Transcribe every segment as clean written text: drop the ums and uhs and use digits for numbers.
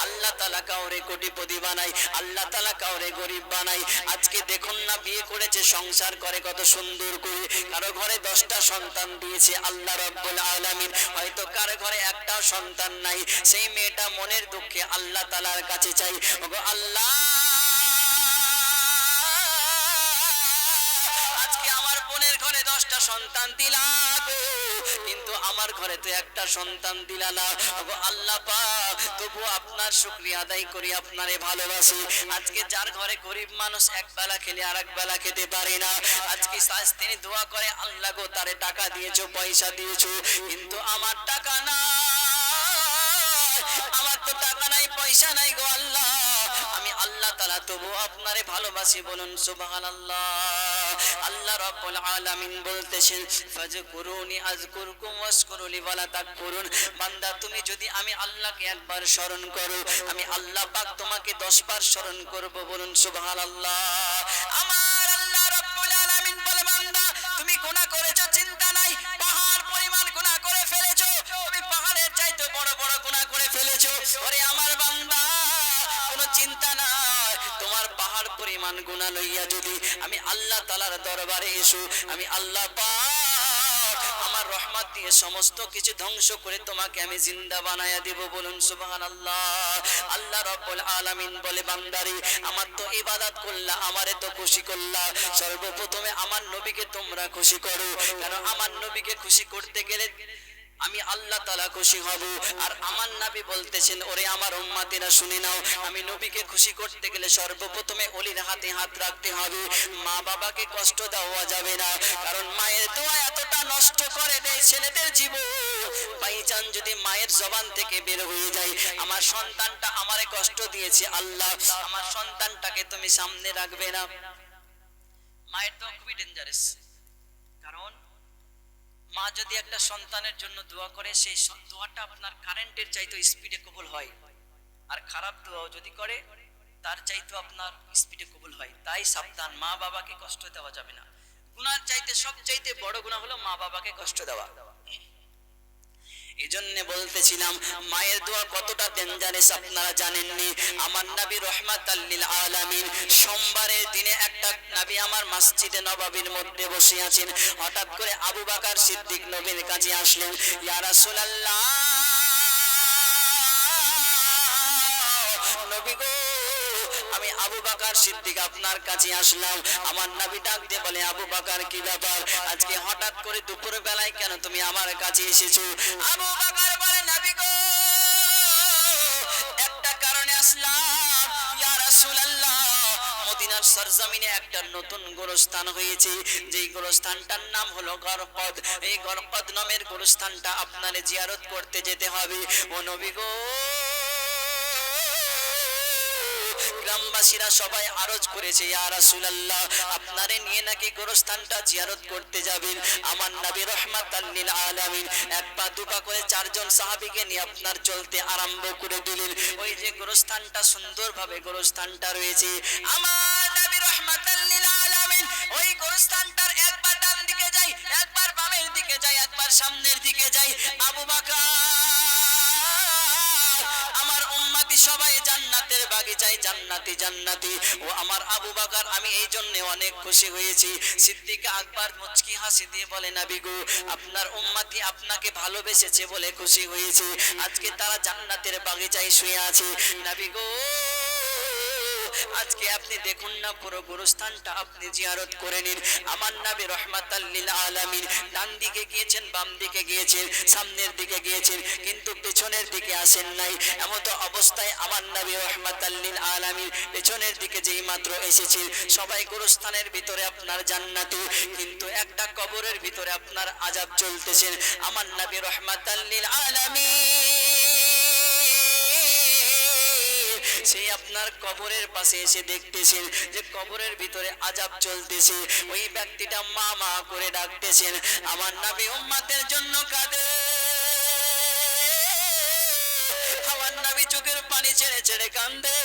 আল্লাহ তাআলা কাউরে কোটিপতি বানায়, আল্লাহ তাআলা কাউরে গরিব বানায়। আজকে দেখুন না, বিয়ে করেছে, সংসার করে কত সুন্দর করে, কারো ঘরে 10টা সন্তান দিয়েছে আল্লাহ রাব্বুল আলামিন, হয়তো কারো ঘরে একটাও সন্তান নাই। সেই মেয়েটা মনের দুঃখে আল্লাহ তাআলার কাছে চাই, ওগো আল্লাহ, আজকে আমার বোনের ঘরে 10টা সন্তান দিলা গো, কিন্তু আমার ঘরে তো একটা সন্তান দিলা না। ওগো আল্লাহ পাক, তবু আপনার শুকরিয়া আদায় করি, আপনারে ভালোবাসি। আজকে যার ঘরে গরিব মানুষ এক বেলা খেলে আর এক বেলা খেতে পারে না, আজকে তিনি দোয়া করে, আল্লাহ গো তারে টাকা দিয়েছো, পয়সা দিয়েছো, কিন্তু আমার টাকা না, আমার তো টাকা নাই, পয়সা নাই গো আল্লাহ, আমি আল্লাহ তাআলা তবু আপনারে ভালোবাসি, বলুন সুবহানাল্লাহ। আল্লাহ রাব্বুল আলামিন বলতেছেন, ফাজকুরুনি আযকুরকুম ওয়াশকুরুলি ওয়ালা তাকফুরুন। বান্দা, তুমি যদি আমি আল্লাহকে একবার স্মরণ করো, আমি আল্লাহ পাক তোমাকে 10 বার স্মরণ করব, বলুন সুবহানাল্লাহ। আমার আল্লাহ রাব্বুল আলামিন বলে, বান্দা তুমি গুনাহ করেছো, চিন্তা নাই, পাহাড় পরিমাণ গুনাহ করে ফেলেছো, তুমি পাহাড়ের চাইতে বড় বড় গুনাহ করে ফেলেছো। ওরে আমার বান্দা, কোনো চিন্তা নাই, তোমার পাহাড় পরিমাণ গুনাহ লইয়া যদি আমি আল্লাহ তাআলার দরবারে এসো, আমি আল্লাহ পাক আমার রহমত দিয়ে সমস্ত কিছু ধ্বংস করে তোমাকে আমি জিন্দা বানায়া দেব, বলুন সুবহানাল্লাহ। আল্লাহ রাব্বুল আলামিন বলে, বান্দারে আমার তো ইবাদত করলা, আমারে তো খুশি করলা, সর্বপ্রথমে আমার নবীকে তোমরা খুশি করো, কারণ আমার নবীকে খুশি করতে গেলে আমি আল্লাহ তাআলা খুশি হব। আর আমার নবী বলতেছেন, ওরে আমার উম্মতেরা শুনে নাও, আমি নবীকে খুশি করতে গেলে সর্বপ্রথমে ওলির হাতে হাত রাখতে হবে। মা বাবাকে কষ্ট দেওয়া যাবে না, কারণ মায়ের দোয়া এতটা নষ্ট করে দেয় ছেলেদের জীবন। বাইচান যদি মায়ের জবান থেকে বের হয়ে যায়, আমার সন্তানটা আমারে কষ্ট দিয়েছে আল্লাহ, আমার সন্তানটাকে তুমি সামনে রাখবে না, মায়ের দোয়া খুবই ডেঞ্জারাস। কারণ মা যদি একটা সন্তানের জন্য দোয়া করে, সেই দোয়াটা আপনার কারেন্টের চাইতে স্পিডে কবুল হয়, আর খারাপ দোয়া যদি করে তার চাইতে আপনার স্পিডে কবুল হয়। তাই সাবধান, মা বাবাকে কষ্ট দেওয়া যাবে না। গুনার চাইতে সবচাইতে বড় গুনাহ হলো মা বাবাকে কষ্ট দেওয়া। এজন্য বলতেছিলাম, মায়ের দোয়া কতটা ডেঞ্জারাস আপনারা জানেননি। আমার নবী রাহমাতাল লিল আলামিন, সোমবারের দিনে একটা নবী আমার মসজিদে নববীর মধ্যে বসে আছেন, হঠাৎ করে আবু বকর সিদ্দিক নবীর কাছে আসলেন, ইয়া রাসূলুল্লাহ, নবী গো, আমি আবু বকর সিদ্দিক আপনার কাছে আসলাম। আমার নবী ডাক দিয়ে বলে, আবু বকর কি ব্যাপার, আজকে হঠাৎ করে দুপুর বেলায় কেন তুমি আমার কাছে এসেছো? আবু বকর বলে, নবী গো, একটা কারণে আসলাম, ইয়া রাসূলুল্লাহ, মদিনার সরজমিনে একটা নতুন গোরস্থান হয়েছে, যেই গোরস্থানটার নাম হলো গরকদ। এই গরকদ নামের গোরস্থানটা আপনারে জিয়ারত করতে যেতে হবে। ও নবী গো, গ্রামবাসীরা সবাই আরজ করেছে, ইয়া রাসূলুল্লাহ, আপনারে নিয়ে নাকি গোরস্থানটা জিয়ারত করতে যাবেন। আমার নবী রাহমাতাল লিল আলামিন এক পা দুপা করে 4 জন সাহাবীকে নিয়ে আপনার চলতে আরম্ভ করে দিলেন। ওই যে গোরস্থানটা সুন্দরভাবে গোরস্থানটা রয়েছে, আমার নবী রাহমাতাল লিল আলামিন ওই গোরস্থানটার একবার ডান দিকে যায়, একবার বামের দিকে যায়, একবার সামনের দিকে যায়। আবু বকর, আমার উম্মতি সবাই জান্নাতের বাগিচায়, জান্নাতি জান্নাতি। ও আমার আবু বকর, আমি এই জন্য অনেক খুশি হয়েছি। সিদ্দিক আকবর মুচকি হাসি দিয়ে বলে, নবী গো, আপনার উম্মতি আপনাকে ভালোবেসেছে বলে খুশি হয়েছে, আজকে তারা জান্নাতের বাগিচায় শুয়ে আছে। নবী গো, আজকে আপনি দেখুন না, পুরো গোরস্থানটা আপনি জিয়ারত করে নিন। আমার নবী রাহমাতাল লিল আলামিন ডান দিকে গিয়েছেন, বাম দিকে গিয়েছেন, সামনের দিকে গিয়েছেন, কিন্তু পেছনের দিকে আসেন নাই। এমত অবস্থায় আমার নবী রাহমাতাল লিল আলামিন পেছনের দিকে যেই মাত্র এসেছেন, সবাই গোরস্থানের ভিতরে আপনার জান্নাতি, কিন্তু একটা কবরের ভিতরে আপনার আযাব চলতেছেন। আমার নবী রাহমাতাল লিল আলামিন সেই আপনার কবরের পাশে এসে দেখতেছেন যে কবরের ভিতরে আযাব চলতেছে। ওই ব্যক্তিটা মা মা করে ডাকতেছেন, আমার নবী উম্মতের জন্য কাঁদে, আমার আমার নবী চোখের পানি ছেড়ে ছেড়ে কান্দে।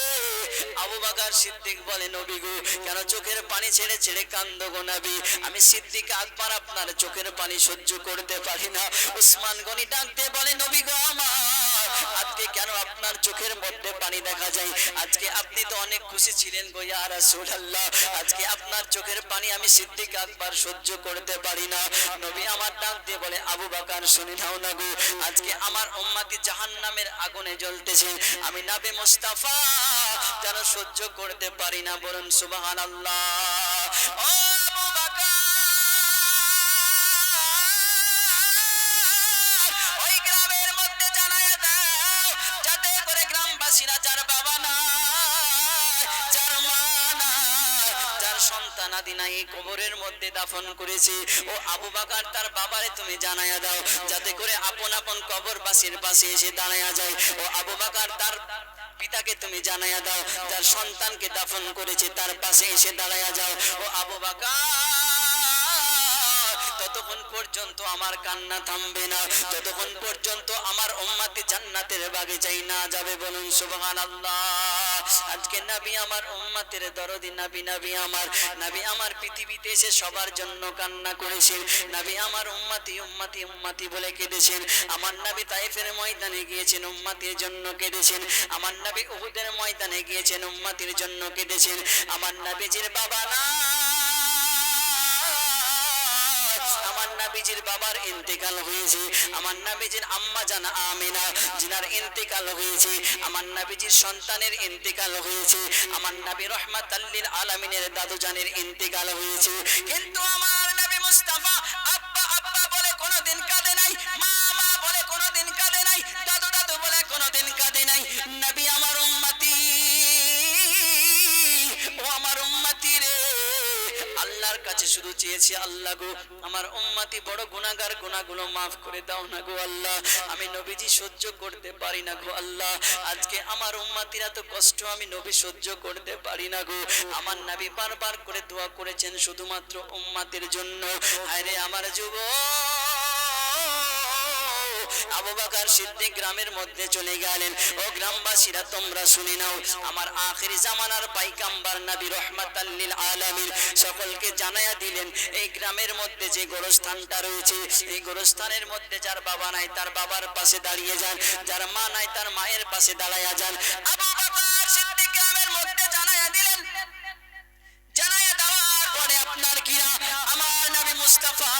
আবু বকর সিদ্দিক বলে নবী গো কেন চোখের পানি ছেড়ে ছেড়ে কান্দো গো নবী? আমি সিদ্দিক আকবর আপনার চোখের পানি সহ্য করতে পারি না। উসমান গনি ডাকতে বলে নবী গো আমার আজকে কেন আপনার চোখের মধ্যে পানি দেখা যায়? আজকে আপনি তো অনেক খুশি ছিলেন গো ইয়া রাসূলুল্লাহ, আজকে আপনার চোখের পানি আমি সিদ্দিক আকবর সহ্য করতে পারি না। নবী আমার ডাক দিয়ে বলে আবু বকর শুনে নাও না গো, আজকে আমার উম্মতি জাহান্নামের আগুনে জ্বলতেছে, আমি নবী মুস্তাফা যেন সহ্য করতে পারি না। বলুন সুবহানাল্লাহ। ও আবু বকর ওই গ্রামের মধ্যে জানায়া দাও যাতে করে গ্রামবাসীরা যার বাবা নাই, যার মা নাই, যার সন্তান আদি নাই এই কবরের মধ্যে দাফন করেছে, ও আবু বকর তার বাবারে তুমি জানায়া দাও যাতে করে আপন আপন কবরবাসীর পাশে এসে দাঁড়ায়া যায়। ও আবু বকর তার পিতাকে তুমি জানায়া দাও যার সন্তানকে দাফন করেছে তার পাশে এসে দাঁড়ায়া যাও। ও আবু বকর ততক্ষণ পর্যন্ত আমার কান্না থামবে না যতক্ষণ পর্যন্ত আমার উম্মতি জান্নাতের বাগিচায় না যাবে। বলুন সুবহানাল্লাহ। আজকে নবী আমার উম্মতের দরদি নবী, নবী আমার পৃথিবীতে এসে সবার জন্য কান্না করেছেন। নবী আমার উম্মতি উম্মতি উম্মতি বলে কেঁদেছেন। আমার নবী তায়েফের ময়দানে গিয়েছেন উম্মতির জন্য কেঁদেছেন। আমার নবী উহুদের ময়দানে গিয়েছেন উম্মতির জন্য কেঁদেছেন। আমার নবীজির বাবা না, আমার নবীজির বাবার ইন্তেকাল হয়েছে। আমার নবীজির আম্মা জান আমিনা জিনার ইন্তেকাল হয়েছে। আমার নবীজির সন্তানের ইন্তেকাল হয়েছে। আমার নবী রাহমাতাল লিল আলামিনের দাদু জানের ইন্তেকাল হয়েছে। কিন্তু আমার নবী মুস্তাফা আব্বা আব্বা বলে কোনোদিন কাঁদে নাই, মা মা বলে কোনোদিন কাঁদে নাই, দাদু দাদু বলে কোনোদিন কাঁদে নাই। নবী আমার উম্মতি, ও আমার উম্মতি রে, আল্লাহর কাছে শুধু চেয়েছি আল্লাহ গো আমার উম্মতি বড় গুনাহগার, গুনাহগুলো মাফ করে দাও না গো আল্লাহ, আমি নবীজি সহ্য করতে পারি না গো আল্লাহ। আজকে আমার উম্মতিরা তো কষ্ট আমি নবী সহ্য করতে পারি না গো। আমার নবী বারবার করে দোয়া করেছেন শুধুমাত্র উম্মতের জন্য। আরে আমার যুবক আবু বকর সিদ্দিক গ্রামের মধ্যে চলে গেলেন। ও গ্রামবাসীরা তোমরা শুনে নাও, আমার আখিরি জামানার পাইগাম্বার নবী রাহমাতাল লিল আলামিন সকলকে জানায়া দিলেন এই গ্রামের মধ্যে যে গোরস্থানটা রয়েছে এই গোরস্থানের মধ্যে যার বাবা নাই তার বাবার পাশে দাঁড়িয়ে যান, যার মা নাই তার মায়ের পাশে দাঁড়ায়া যান। আবু বকর সিদ্দিক গ্রামের মধ্যে জানায়া দিলেন। জানায়া দেওয়ার পরে আপনার কিনা আমার নবী মুস্তাফা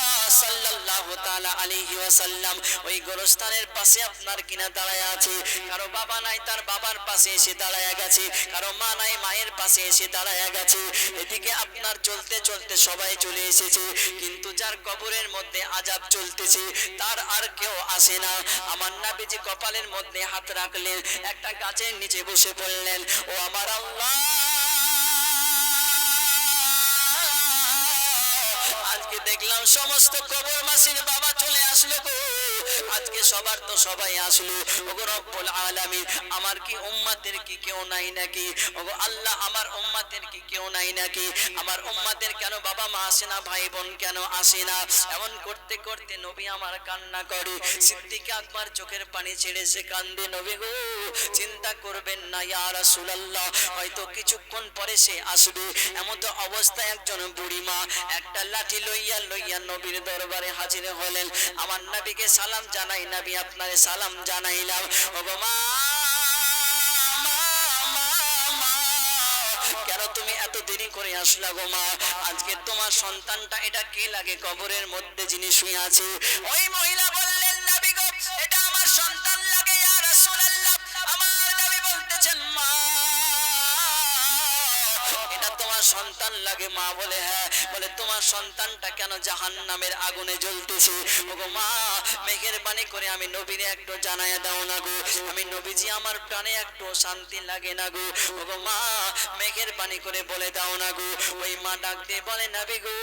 সাল্লাল্লাহু তাআলা আলাইহি ওয়াসাল্লাম ওই গোরস্থানের পাশে আপনার কিনা দাঁড়ায় আছে। কারো বাবা নাই তার বাবার পাশে এসে দাঁড়ায় গেছে, কারো মা নাই মায়ের পাশে এসে দাঁড়ায় গেছে। এদিকে আপনার চলতে চলতে সবাই চলে এসেছে, কিন্তু যার কবরের মধ্যে আযাব চলতেছে তার আর কেউ আসে না। আমার নবীজি কপালের মধ্যে হাত রাখলেন, একটা গাছের নিচে বসে পড়লেন। ও আমার আল্লাহ, আজকে দেখলাম সমস্ত কবরবাসীর বাবা চলে আসলো গো, আজকে সবার তো সবাই আসলো। ওগো রব্বুল আলামিন, আমার কি উম্মতের কি কেউ নাই নাকি? ওগো আল্লাহ, আমার উম্মতের কি কেউ নাই নাকি? আমার উম্মতের কেন বাবা মা আসে না, ভাই বোন কেন আসে না? এমন করতে করতে নবী আমার কান্না করে। সিদ্দিক আকবর চোখের পানি ছেড়ে সে কান্দে। নবী গো চিন্তা করবেন না ইয়া রাসূলুল্লাহ, হয়তো কিছুক্ষণ পরে সে আসবে। এমন তো অবস্থায় একজন বুড়ি মা একটা লাঠি লইয়া লইয়া নবীর দরবারে হাজির হলেন। আমার নবীকে সালাম জানাই, নবী আপনারে সালাম জানাইলাম। ওগো মা, কেন তুমি এত দেরি করে আসলা গো মা? আজকে তোমার সন্তানটা এটা কে লাগে কবরের মধ্যে যিনি শুয়ে আছে? ওই মহিলা বললেন নবী গো এটা আমার সন্তান লাগে ইয়া রাসূলুল্লাহ। আমার নবী বলতেছেন মা এটা তোমার সন্তান লাগে? মা বলে হ্যাঁ। বলে তোমার সন্তানটা কেন জাহান্নামের আগুনে জ্বলতেছে? ওগো মা মেহেরবানি করে আমি নবীরে একটু জানায়া দাও না গো, আমি নবীজি আমার প্রাণে একটু শান্তি লাগে না গো। ওগো মা মেহেরবানি করে বলে দাও না গো। ওই মা ডাক দিয়ে বলে নবী গো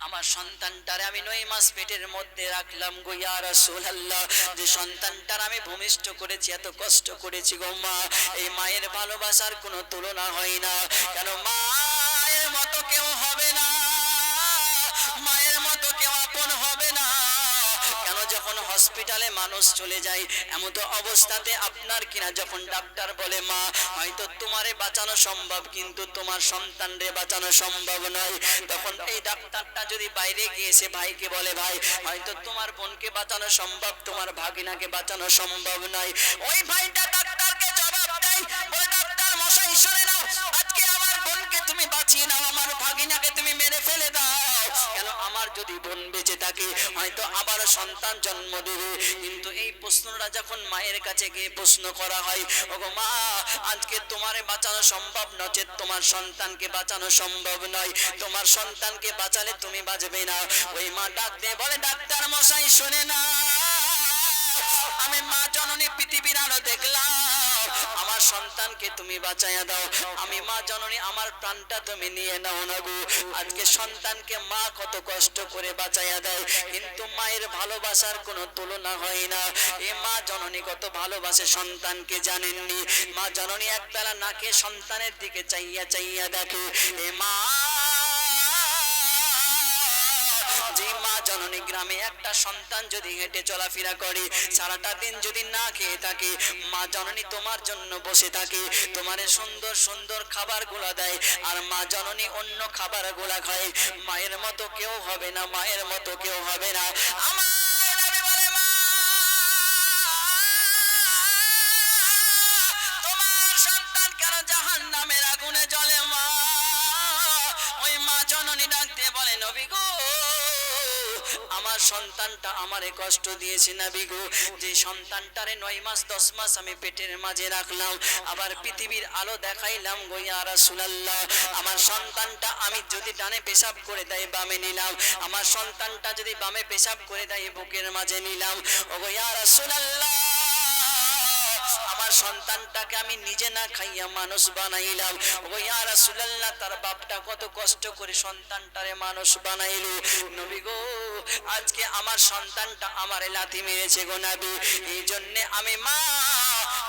আমার সন্তানটারে আমি 9 মাস পেটের মধ্যে রাখলাম গো ইয়া রাসূলুল্লাহ। যে সন্তানটার আমি ভূমিষ্ঠ করেছি, এত কষ্ট করেছি গো মা, এই মায়ের ভালোবাসার কোনো তুলনা হয় না। কেন মায়ের মতো কেউ হবে না, মায়ের মতো কেউ আপন হবে না। কেন যখন হসপিটালে মানুষ চলে যায়, এমন তো অবস্থাতে আপনার কিনা যখন ডাক্তার বলে মা হয়তো তোমারে বাঁচানো সম্ভব কিন্তু তোমার সন্তানরে বাঁচানো সম্ভব নয়, তখন এই ডাক্তারটা যদি বাইরে গিয়ে সে ভাইকে বলে ভাই হয়তো তোমার বোনকে বাঁচানো সম্ভব, তোমার ভাগিনাকে বাঁচানো সম্ভব নয়, ওই ভাইটা ডাক্তারকে জবাব দেয়, বলে ডাক্তার মশাই শুনে নাও, আজকে আমার বোনকে তুমি বাঁচিয়ে নাও, আমার ভাগিনাকে তুমি মেরে ফেলে দাও, কেন আমার যদি বোন বেঁচে থাকে হয়তো আবার সন্তান জন্ম দেবে। কিন্তু এই প্রশ্নটা যখন মায়ের কাছে গিয়ে প্রশ্ন করা হয়, ওগো মা আজকে তোমারে বাঁচানো সম্ভব নচেত তোমার সন্তানকে বাঁচানো সম্ভব নয়, তোমার সন্তানকে বাঁচালে তুমি বাঁচবে না, ওই মা ডাক দিয়ে বলে ডাক্তার মশাই শুনে না, আমি মা জননী পৃথিবীর আলো দেখলাম, আমার সন্তানকে তুমি বাঁচাইয়া দাও, আমি মা জননী আমার প্রাণটা তুমি নিয়ে নাও না গো। আজকে সন্তানকে মা কত কষ্ট করে বাঁচাইয়া দেয়, কিন্তু মায়ের ভালোবাসার কোনো তুলনা হয় না। এ মা জননী কত ভালোবাসে সন্তানকে জানেননি, মা জননী একবেলা নাকে সন্তানের দিকে চাইয়া চাইয়া দেখে, এ মা যে মা জননী গ্রামে একটা সন্তান যদি হেঁটে চলাফেরা করে, সারাটা দিন যদি না খেয়ে থাকে, মা জননী তোমার জন্য বসে থাকে, তোমারে সুন্দর সুন্দর খাবার গুলা দেয়, আর মা জননী অন্য খাবার গুলা খায়, মায়ের মতো কেউ হবে না, মায়ের মতো কেউ হবে না। আমার নবী বলে মা তোমার সন্তান কেন জাহান্নামের আগুনে জ্বলে, মা ওই মা জননী ডাকতে বলে নবী গো আমার সন্তানটা আমারে কষ্ট দিয়েছে নবী গো, যে সন্তানটারে 9 মাস 10 মাস আমি পেটের মাঝে রাখলাম, আবার পৃথিবীর আলো দেখাইলাম গো ইয়া রাসূলুল্লাহ, আমার সন্তানটা আমি যদি ডানে পেশাব করে দেয় বামে নিলাম, আমার সন্তানটা যদি বামে পেশাব করে দেয় বুকের মাঝে নিলাম, ওগো ইয়া রাসূলুল্লাহ আমার সন্তানটাকে আমি নিজে না খাইয়া মানুষ বানাইলাম, ও ইয়া রাসূলুল্লাহ তার বাপটা কত কষ্ট করে সন্তানটারে মানুষ বানাইলো, নবী গো আজকে আমার সন্তানটা আমারে লাথি মেরেছে গো নবী, এই জন্য আমি মা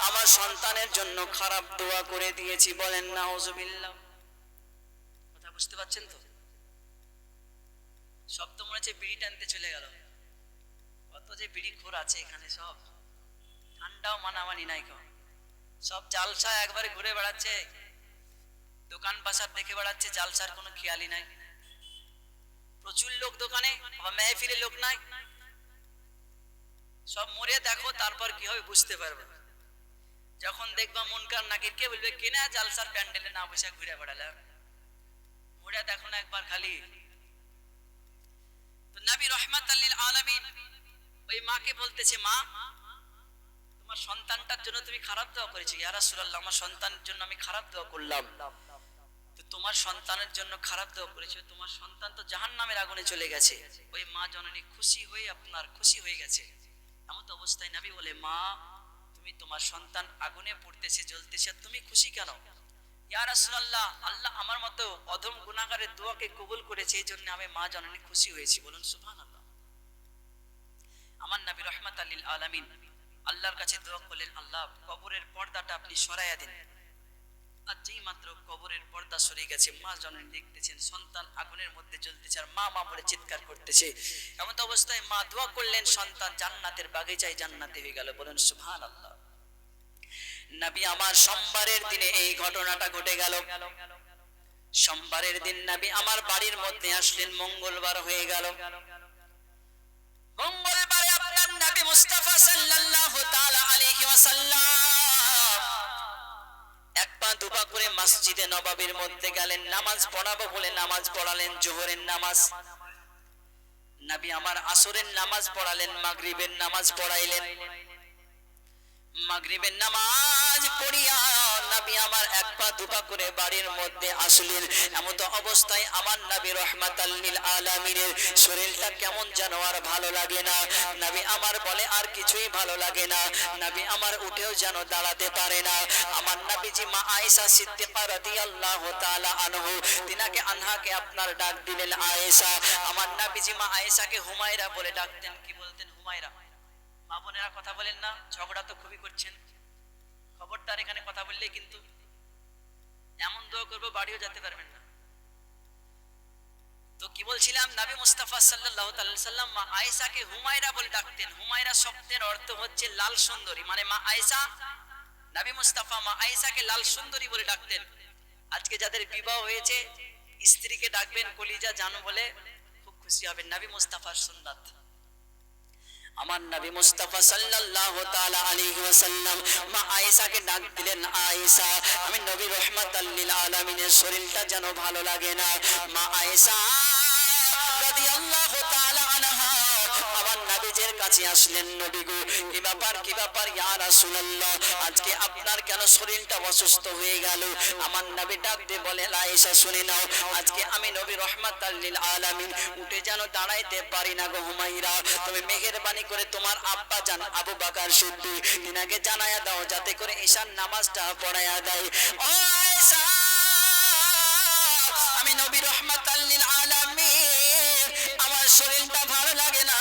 আমার সন্তানের জন্য খারাপ দোয়া করে দিয়েছি, বলেন নাউজুবিল্লাহ। কথা বুঝতে পারছেন তো? সব তো মনে হচ্ছে বিড়ি টানতে চলে গেল, কত যে বিড়ি খোর আছে এখানে, সব ঠান্ডাও মানামানি নাই কো, সব জালসা একবারে ঘুরে বেড়াচ্ছে, দোকান বাসার দেখে বেড়াচ্ছে, জালসার কোনো খেয়ালই নাই, প্রচুর লোক দোকানে, আবার মেহফিলে লোক নাই, সব মরে দেখো তারপর কি হবে বুঝতে পারবে, যখন দেখবা মুনকার নাকির কে বলবে কিনা জালসার প্যান্ডেলে না বসে ঘুরে বেড়ালাম, মরে দেখো না একবার খালি। তো নবী রাহমাতাল লিল আলামিন ওই মাকে বলতেছে মা তোমার সন্তানটার জন্য তুমি খারাপ দোয়া করেছো, ইয়া রাসূলুল্লাহ আমার সন্তানের জন্য আমি খারাপ দোয়া করলাম, তো তোমার সন্তানের জন্য খারাপ দোয়া করেছো, তোমার সন্তান তো জাহান্নামের আগুনে চলে গেছে, ওই মা জননী খুশি হয়ে আপনার খুশি হয়ে গেছে, এমন তো অবস্থায় নবী বলে মা তুমি তোমার সন্তান আগুনে পড়তেছে জ্বলতেছে তুমি খুশি কেন, ইয়া রাসূলুল্লাহ আল্লাহ আমার মতো অধম গুনাহগারের দোয়াকে কবুল করেছে, এই জন্য আমি মা জননী খুশি হয়েছি, বলুন সুবহানাল্লাহ। আমার নবী রাহমাতাল লিল আলামিন আল্লাহর কাছে দোয়া করলেন আল্লাহ কবরের পর্দাটা আপনি সরাইয়া দিন, আর যেই মাত্র কবরের পর্দা সরে গেছে মা জননী দেখতেছেন সন্তান আগুনের মধ্যে জ্বলতেছে আর মা মা বলে চিৎকার করতেছে, এমন অবস্থায় মা দোয়া করলেন সন্তান জান্নাতের বাগিচায় জান্নাতে হয়ে গেল, বলেন সুবহানাল্লাহ। নবী আমার সোমবারের দিনে এই ঘটনাটা ঘটে গেল, সোমবারের দিন নবী আমার বাড়ির মধ্যে আসলেন, মঙ্গলবার হয়ে গেল, মঙ্গলবারে আপনার নবী মুস্তাফা সাল্লাল্লাহু তাআলা আলাইহি ওয়াসাল্লাম এক পা দুপা করে মসজিদে নববীর মধ্যে গেলেন, নামাজ পড়াবো বলে নামাজ পড়ালেন, জোহরের নামাজ, নবী আমার আসরের নামাজ পড়ালেন, মাগরিবের নামাজ পড়াইলেন, মাগরিবের নামাজ পড়িয়া নবী আমার এক পা দুপা করে বাড়ির মধ্যে আসলেন, এমন অবস্থায় আমার নবী রাহমাতাল লিল আলামিনের শরীরটা কেমন যেন আর ভালো লাগে না, নবী আমার বলে আর কিছুই ভালো লাগে না, নবী আমার উঠেও যেন দাঁড়াতে পারে না, আমার নবীজি মা আয়েশা সিদ্দিকা রাদিয়াল্লাহু তাআলা আনহু তিনাকে আনহাকে আপনার ডাক দিলেন আয়েশা, আমার নবীজি মা আয়েশাকে হুমায়রা বলে ডাকতেন, কি বলতেন হুমায়রা, মা বোনেরা কথা বলেন না, ঝগড়া তো খুবই করছেন, খবরদার এখানে কথা বললেই কিন্তু এমন দোয়া করবো বাড়িও যেতে পারবেন না, তো কি বলছিলাম, নবী মুস্তাফা সাল্লাল্লাহু তাআলা সাল্লাম মা আয়েশাকে হুমায়রা বলে ডাকতেন। হুমায়রা শব্দের অর্থ হচ্ছে লাল সুন্দরী, মানে মা আয়েশা, নবী মুস্তাফা মা আয়েশাকে লাল সুন্দরী বলে ডাকতেন। আজকে যাদের বিবাহ হয়েছে স্ত্রীকে ডাকবেন কলিজা জানো বলে, খুব খুশি হবেন। নবী মুস্তাফার সুন্নাত। আমার নবী মুস্তাফা সাল্লাল্লাহু তাআলা আলাইহি ওয়াসাল্লাম মা আয়েশাকে ডাক দিলেন, আয়েশা, আমি নবী রাহমাতাল লিল আলামিনের শরীরটা যেন ভালো লাগে না। মা আয়েশা রাদিয়াল্লাহু তাআলা আনহা আমার নবীজির কাছে আসলেন, নবী গো, কি ব্যাপার কি ব্যাপার ইয়া রাসূলুল্লাহ, আজকে আপনার কেন শরীরটা অসুস্থ হয়ে গেল? আমার নবী ডাক দিয়ে বলেন, আয়েশা শুনে নাও, আজকে আমি নবী রাহমাতাল লিল আলামিন উঠে যেন দাঁড়াইতে পারি না গো হুমায়রা, তুমি মেহেরবানি করে তোমার আব্বা জান আবু বকর সিদ্দিক তিনাকে জানায়া দাও যাতে করে ঈশার নামাজটা পড়ায়া দেয়। ও আয়েশা, আমি নবী রাহমাতাল লিল আলামিন আমার শরীরটা ভালো লাগে না,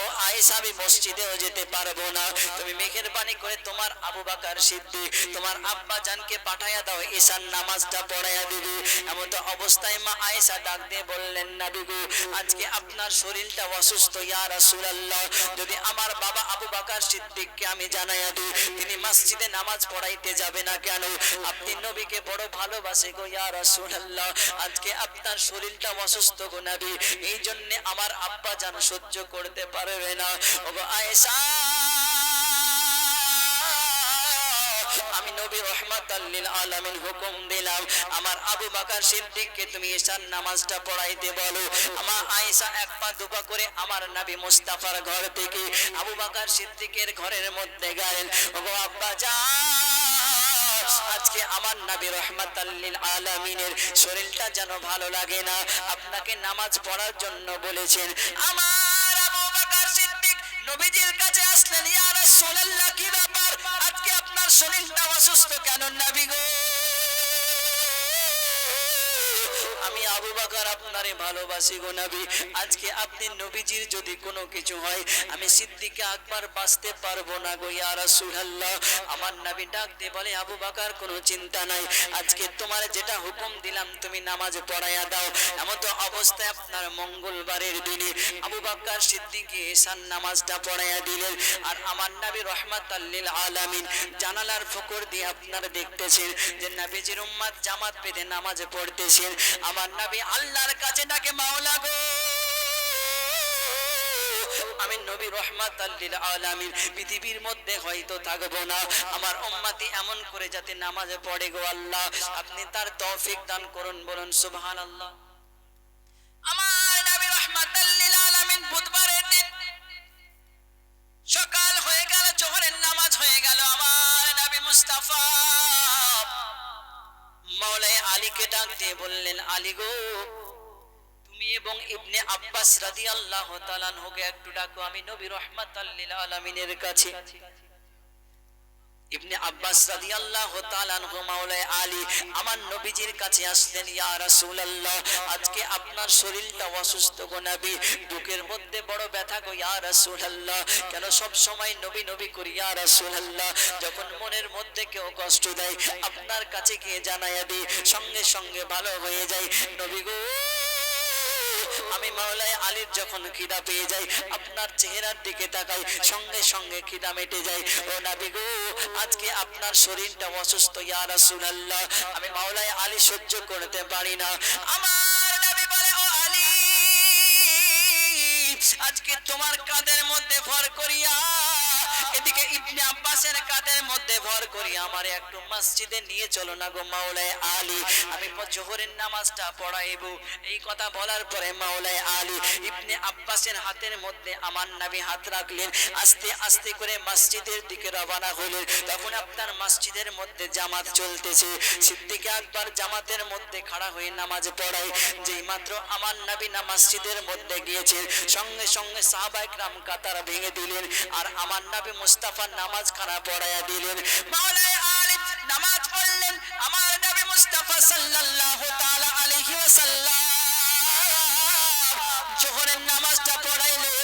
ও আয়েশা আমি মসজিদেও যেতে পারবো না, তুমি মেহেরবানি করে তোমার আবু বকর সিদ্দিক তোমার আব্বা জানকে পাঠায়া দাও, ঈশার নামাজটা পড়ায়া দিবে। এমন তো অবস্থায় মা আয়েশা ডাক দিয়ে বললেন, নবী গো, আজকে আপনার শরীরটা অসুস্থ ইয়া রাসূলুল্লাহ, যদি আমার বাবা আবু বকর সিদ্দিককে আমি জানায়া দিই তিনি মসজিদে নামাজ পড়াইতে যাবে না কেন? আপনি নবীকে বড় ভালোবাসে গো ইয়া রাসূলুল্লাহ, আজকে আপনার শরীরটা অসুস্থ গো নবী, এই জন্য আমার আব্বা জান সহ্য করতে পারবে না। ওগো আয়েশা, আমি নবী রাহমাতাল লিল আলামিন হুকুম দিলাম আমার আবু বকর সিদ্দিককে তুমি ঈশার নামাজটা পড়াইতে বলো। আমার আয়েশা এক পা দুপা করে আমার নবী মুস্তাফার ঘর থেকে আবু বকর সিদ্দিকের ঘরের মধ্যে গেলেন। ওগো আব্বা জান, আজকে আমার নবী রাহমাতাল লিল আলামিনের শরীরটা যেন ভালো লাগে না, আপনাকে নামাজ পড়ার জন্য বলেছেন। আমার আবু বকর সিদ্দিক নবীজির কাছে আসলেন, ইয়া রাসূলুল্লাহ, কি ব্যাপার, আজকে আপনার শরীরটা অসুস্থ কেন নবী গো? আমি আবু বকর আপনারে ভালোবাসি গো নবী, আজকে আপনি নবীজির যদি কোনো কিছু হয় আমি সিদ্দিকে আকবর বাঁচতে পারবো না গো ইয়া রাসূলুল্লাহ। আমার নবী ডাক দিয়ে বলে, আবু বকর কোনো চিন্তা নাই, আজকে তোমার যেটা হুকুম দিলাম তুমি নামাজ পড়ায়া দাও। এমন তো অবস্থায় আপনার মঙ্গলবারের দিনে আবু বকর সিদ্দিককে ঈশার নামাজটা পড়ায়া দিলেন। আর আমার নবী রাহমাতাল লিল আলামিন জানালার ফকর দিয়ে আপনারা দেখতেছেন যে নবীজির উম্মত জামাত বেঁধে নামাজ পড়তেছেন। আমার নবী আল্লাহর কাছে ডাকে, মাওলা গো, আমি নবী রাহমাতাল লিল আলামিন পৃথিবীর মধ্যে হয়তো থাকবো না, আমার উম্মতি এমন করে যাতে নামাজে পড়ে গো আল্লাহ, আপনি তার তৌফিক দান করুন, বলুন সুবহানাল্লাহ। আমার নবী রাহমাতাল লিল আলামিন বুধবারের দিন সকাল হয়ে গেল, জোহরের নামাজ হয়ে গেল, আমার নবী মুস্তাফা মাওলাই আলীকে ডাক দিয়ে বললেন, আলী গো, তুমি এবং ইবনে আব্বাস রাদিয়াল্লাহু তাআলা আনহুকে একটু ডাকো, আমি নবী রাহমাতাল লিল আলামিনের কাছে। ইবনে আব্বাস রাদিয়াল্লাহু তাআলা আনহু মাওলাই আলী আমার নবীজির কাছে আসলেন, ইয়া রাসূলুল্লাহ, আজকে আপনার শরীরটা অসুস্থ গো নবী, বুকের মধ্যে বড় ব্যথা গো ইয়া রাসূলুল্লাহ, কেন সব সময় নবী নবী করি ইয়া রাসূলুল্লাহ, যখন মনের মধ্যে কেউ কষ্ট দেয় আপনার কাছে গিয়ে জানায়া দিই সঙ্গে সঙ্গে ভালো হয়ে যায়। নবী গো, আমি মাওলাই আলীর যখন খিদা পেয়ে যাই আপনার চেহারার দিকে তাকাই সঙ্গে সঙ্গে খিদা মিটে যায়। ও নবী গো, আজকে আপনার শরীরটা অসুস্থ ইয়া রাসূলুল্লাহ, আমি মাওলাই আলী সহ্য করতে পারি না। আমার নবী বলে, ও আলী, আজকে তোমার কাঁধের মধ্যে ভর করিয়া, এদিকে ইবনে আব্বাসের কাঁধের মধ্যে ভর করিয়া আমার একটু মসজিদে নিয়ে চলো না গো মাওলাই আলী, আমি জোহরের নামাজটা পড়াইব। এই কথা বলার পরে মাওলাই আলী ইবনে আব্বাসের হাতের মধ্যে আমার নবী হাত রাখলেন, আস্তে আস্তে করে মসজিদের দিকে রওনা হলেন। তখন আপনার মসজিদের মধ্যে জামাত চলতেছে, সিদ্দিক আকবর জামাতের মধ্যে খাড়া হয়ে নামাজ পড়ায়। যেই মাত্র আমার নবী না মসজিদের মধ্যে গিয়েছেন সঙ্গে সঙ্গে সাহাবায়ে কেরাম কাতার ভেঙে দিলেন আর আমার নবী মুস্তাফা নামাজ খানা পড়ায়া দিলেন। মাওলাই আলী নামাজ পড়লেন, আমার নবী মুস্তাফা সাল্লাল্লাহু তাআলা আলাইহি ওয়াসাল্লাম জোহরের নামাজটা পড়াইলেন।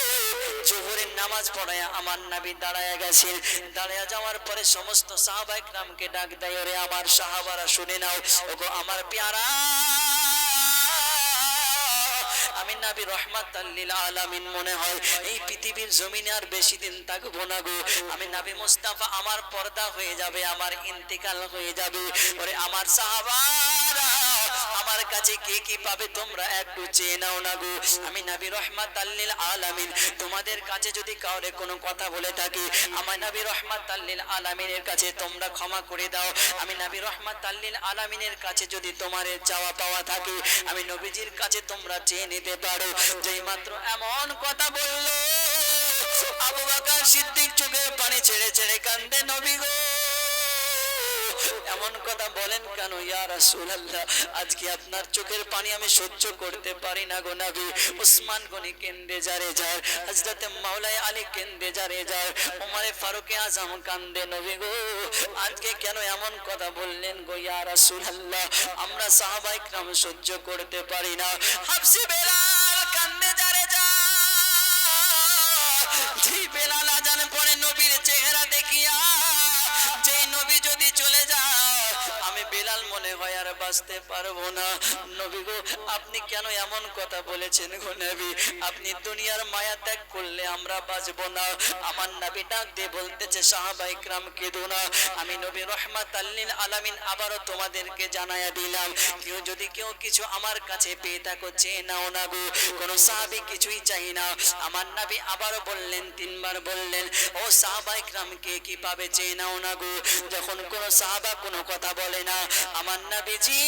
জোহরের নামাজ পড়ায়া আমার নবী দাঁড়ায়া গেছেন। দাঁড়ায়া যাওয়ার পরে সমস্ত সাহাবায়ে কেরামকে ডাক দেয়, ওরে আমার সাহাবারা শুনে নাও, ওগো আমার পেয়ারা নবী রহমাতাল লিল আলামিন মনে হয় এই পৃথিবীর জমিনে আর বেশি দিন থাকবো না গো, আমি নবী মুস্তাফা আমার পর্দা হয়ে যাবে, আমার ইন্তেকাল হয়ে যাবে। ওরে আমার সাহাবারা, আমার কাছে কে কি পাবে তোমরা একটু চেয়ে নাও না গো। আমি নবী রহমাতাল লিল আলামিন তোমাদের কাছে যদি কাউরে কোনো কথা বলে থাকি, আমার নবী রহমাতাল লিল আলামিনের কাছে তোমরা ক্ষমা করে দাও। আমি নবী রহমাতাল লিল আলামিনের কাছে যদি তোমার চাওয়া পাওয়া থাকে, আমি নবীজির কাছে তোমরা চেয়ে নিতে পারো। যেই মাত্র এমন কথা বললো, আবু বকর সিদ্দিক চোখের পানি ছেড়ে ছেড়ে কান্দে, নবী গো এমন কথা বলেন কেন ইয়া রাসূলুল্লাহ, আজকে আপনার চোখের পানি আমি সহ্য করতে পারি না গো নবী। উসমান গনি কেন্দে যারে যার, হযরত মাওলানা আলী কেন্দে যারে যার, ওমর ফারুক আজম কান্দে, নবী গো আজকে কেন এমন কথা বললেন গো ইয়া রাসূলুল্লাহ, আমরা সাহাবায়ে کرام সহ্য করতে পারি না। হাফসি বেলাল কান্দে যারে যার, যে বেলাল আজান পড়ে নবীর চেহারা দেখিয়া, যে নবী যদি চলে যায় আমি বেলাল মনে হয় আর বাঁচতে পারবো না। নবী গো আপনি কেন এমন কথা বলেছেন গো নবী, আপনি দুনিয়ার মায়া ত্যাগ করলে আমরা বাঁচবো না। আমার নবী ডাক দিয়ে বলতেছে সাহাবায়ে کرام কেঁদো না, আমি নবী রহমাতাল লিল আলামিন আবারও তোমাদেরকে জানায়া দিলাম, কেউ কিছু আমার কাছে পেয়ে থাকো চেয়ে নাও না গো। কোন সাহাবী কিছুই চাই না। আমার নবী আবারও বললেন, তিনবার বললেন, ও সাহাবায়ে کرام কে কি পাবে চেয়ে নাও না গো। যখন কোন সাহাবা কোনো কথা বলে না, আমার নবীজি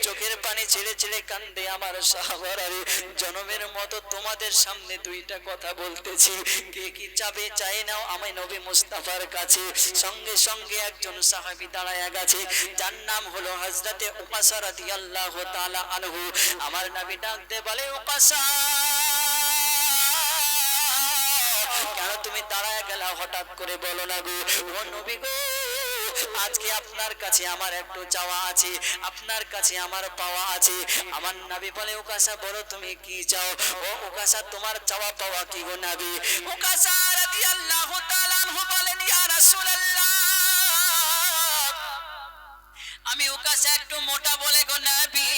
চোখের পানি ছেড়ে ছেড়ে কান্দে, আমার সাহাবারা রে, জনমের মতো তোমাদের সামনে দুইটা কথা বলতেছি, কে কি চাবে চাই নাও আমি নবী মুস্তাফার কাছে। সঙ্গে সঙ্গে একজন সাহাবী দাঁড়ায়া গেছে, যার নাম হলো হযরতে উকাসা রাদিয়াল্লাহু তাআলা আনহু। আমার নবী ডাক দিয়ে বলে, উকাসা কেন তুমি দাঁড়ায় গেলা হঠাৎ করে, বলো না গো। ও নবী গো আজকে আপনার কাছে আমার একটু চাওয়া আছে, আপনার কাছে আমার পাওয়া আছে। আমার নবী বলে, উকাসা বলো তুমি কি চাও। ও উকাসা তোমার চাওয়া পাওয়া কি গো নবী। উকাসা রাদিয়াল্লাহু তাআলা আনহু বলেন, ইয়া রাসূলুল্লাহ আমি উকাসা একটু মোটা বলে গো নবী,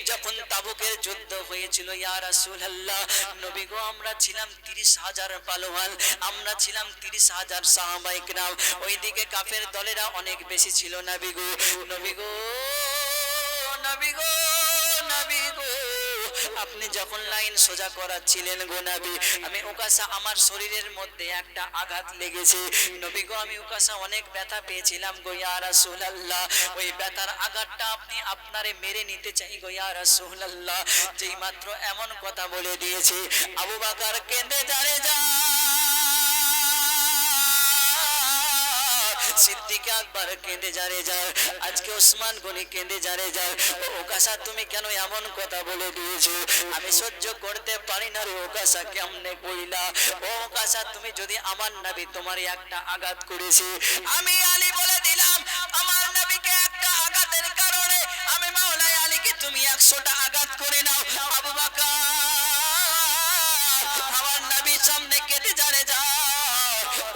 যখন তাবুকের যুদ্ধ হয়েছিল ইয়া রাসূলুল্লাহ, নবী গো আমরা ছিলাম 30,000 পালোয়ান, আমরা ছিলাম 30,000 সাহাবায়ে کرام, ওইদিকে কাফের দলেরা অনেক বেশি ছিল নবী গো। নবী গো নবী গো নবী গো আপনি যখন লাইন সোজা করাচ্ছিলেন গো নবী, আমি উকাসা আমার শরীরের মধ্যে একটা আঘাত লেগেছে নবী গো, আমি উকাসা অনেক ব্যথা পেয়েছিলাম গো ইয়া রাসূলুল্লাহ। ওই ব্যথার আঘাতটা আপনি আপনারে মেরে নিতে চাই গো ইয়া রাসূলুল্লাহ। যেই মাত্র এমন কথা বলে দিয়েছে, আবু বকর কেঁদে যারে যা, সিদ্দিক আকবর কেঁদে যারে যার, আজকে ওসমান গনি কেঁদে যারে যার। ও উকাসা তুমি কেন এমন কথা বলে দিয়েছো, আমি সহ্য করতে পারি না রে উকাসা, কেমনে কইলা। ও উকাসা তুমি যদি আমার নবী তোমার একটা আঘাত করেছে, আমি আলী বলে দিলাম আমার নবীকে একটা আঘাতের কারণে আমি মাওলানা আলীকে তুমি 100টা আঘাত করে নাও। আবু বকর আমার নবীর সামনে কেঁদে যারে যাও।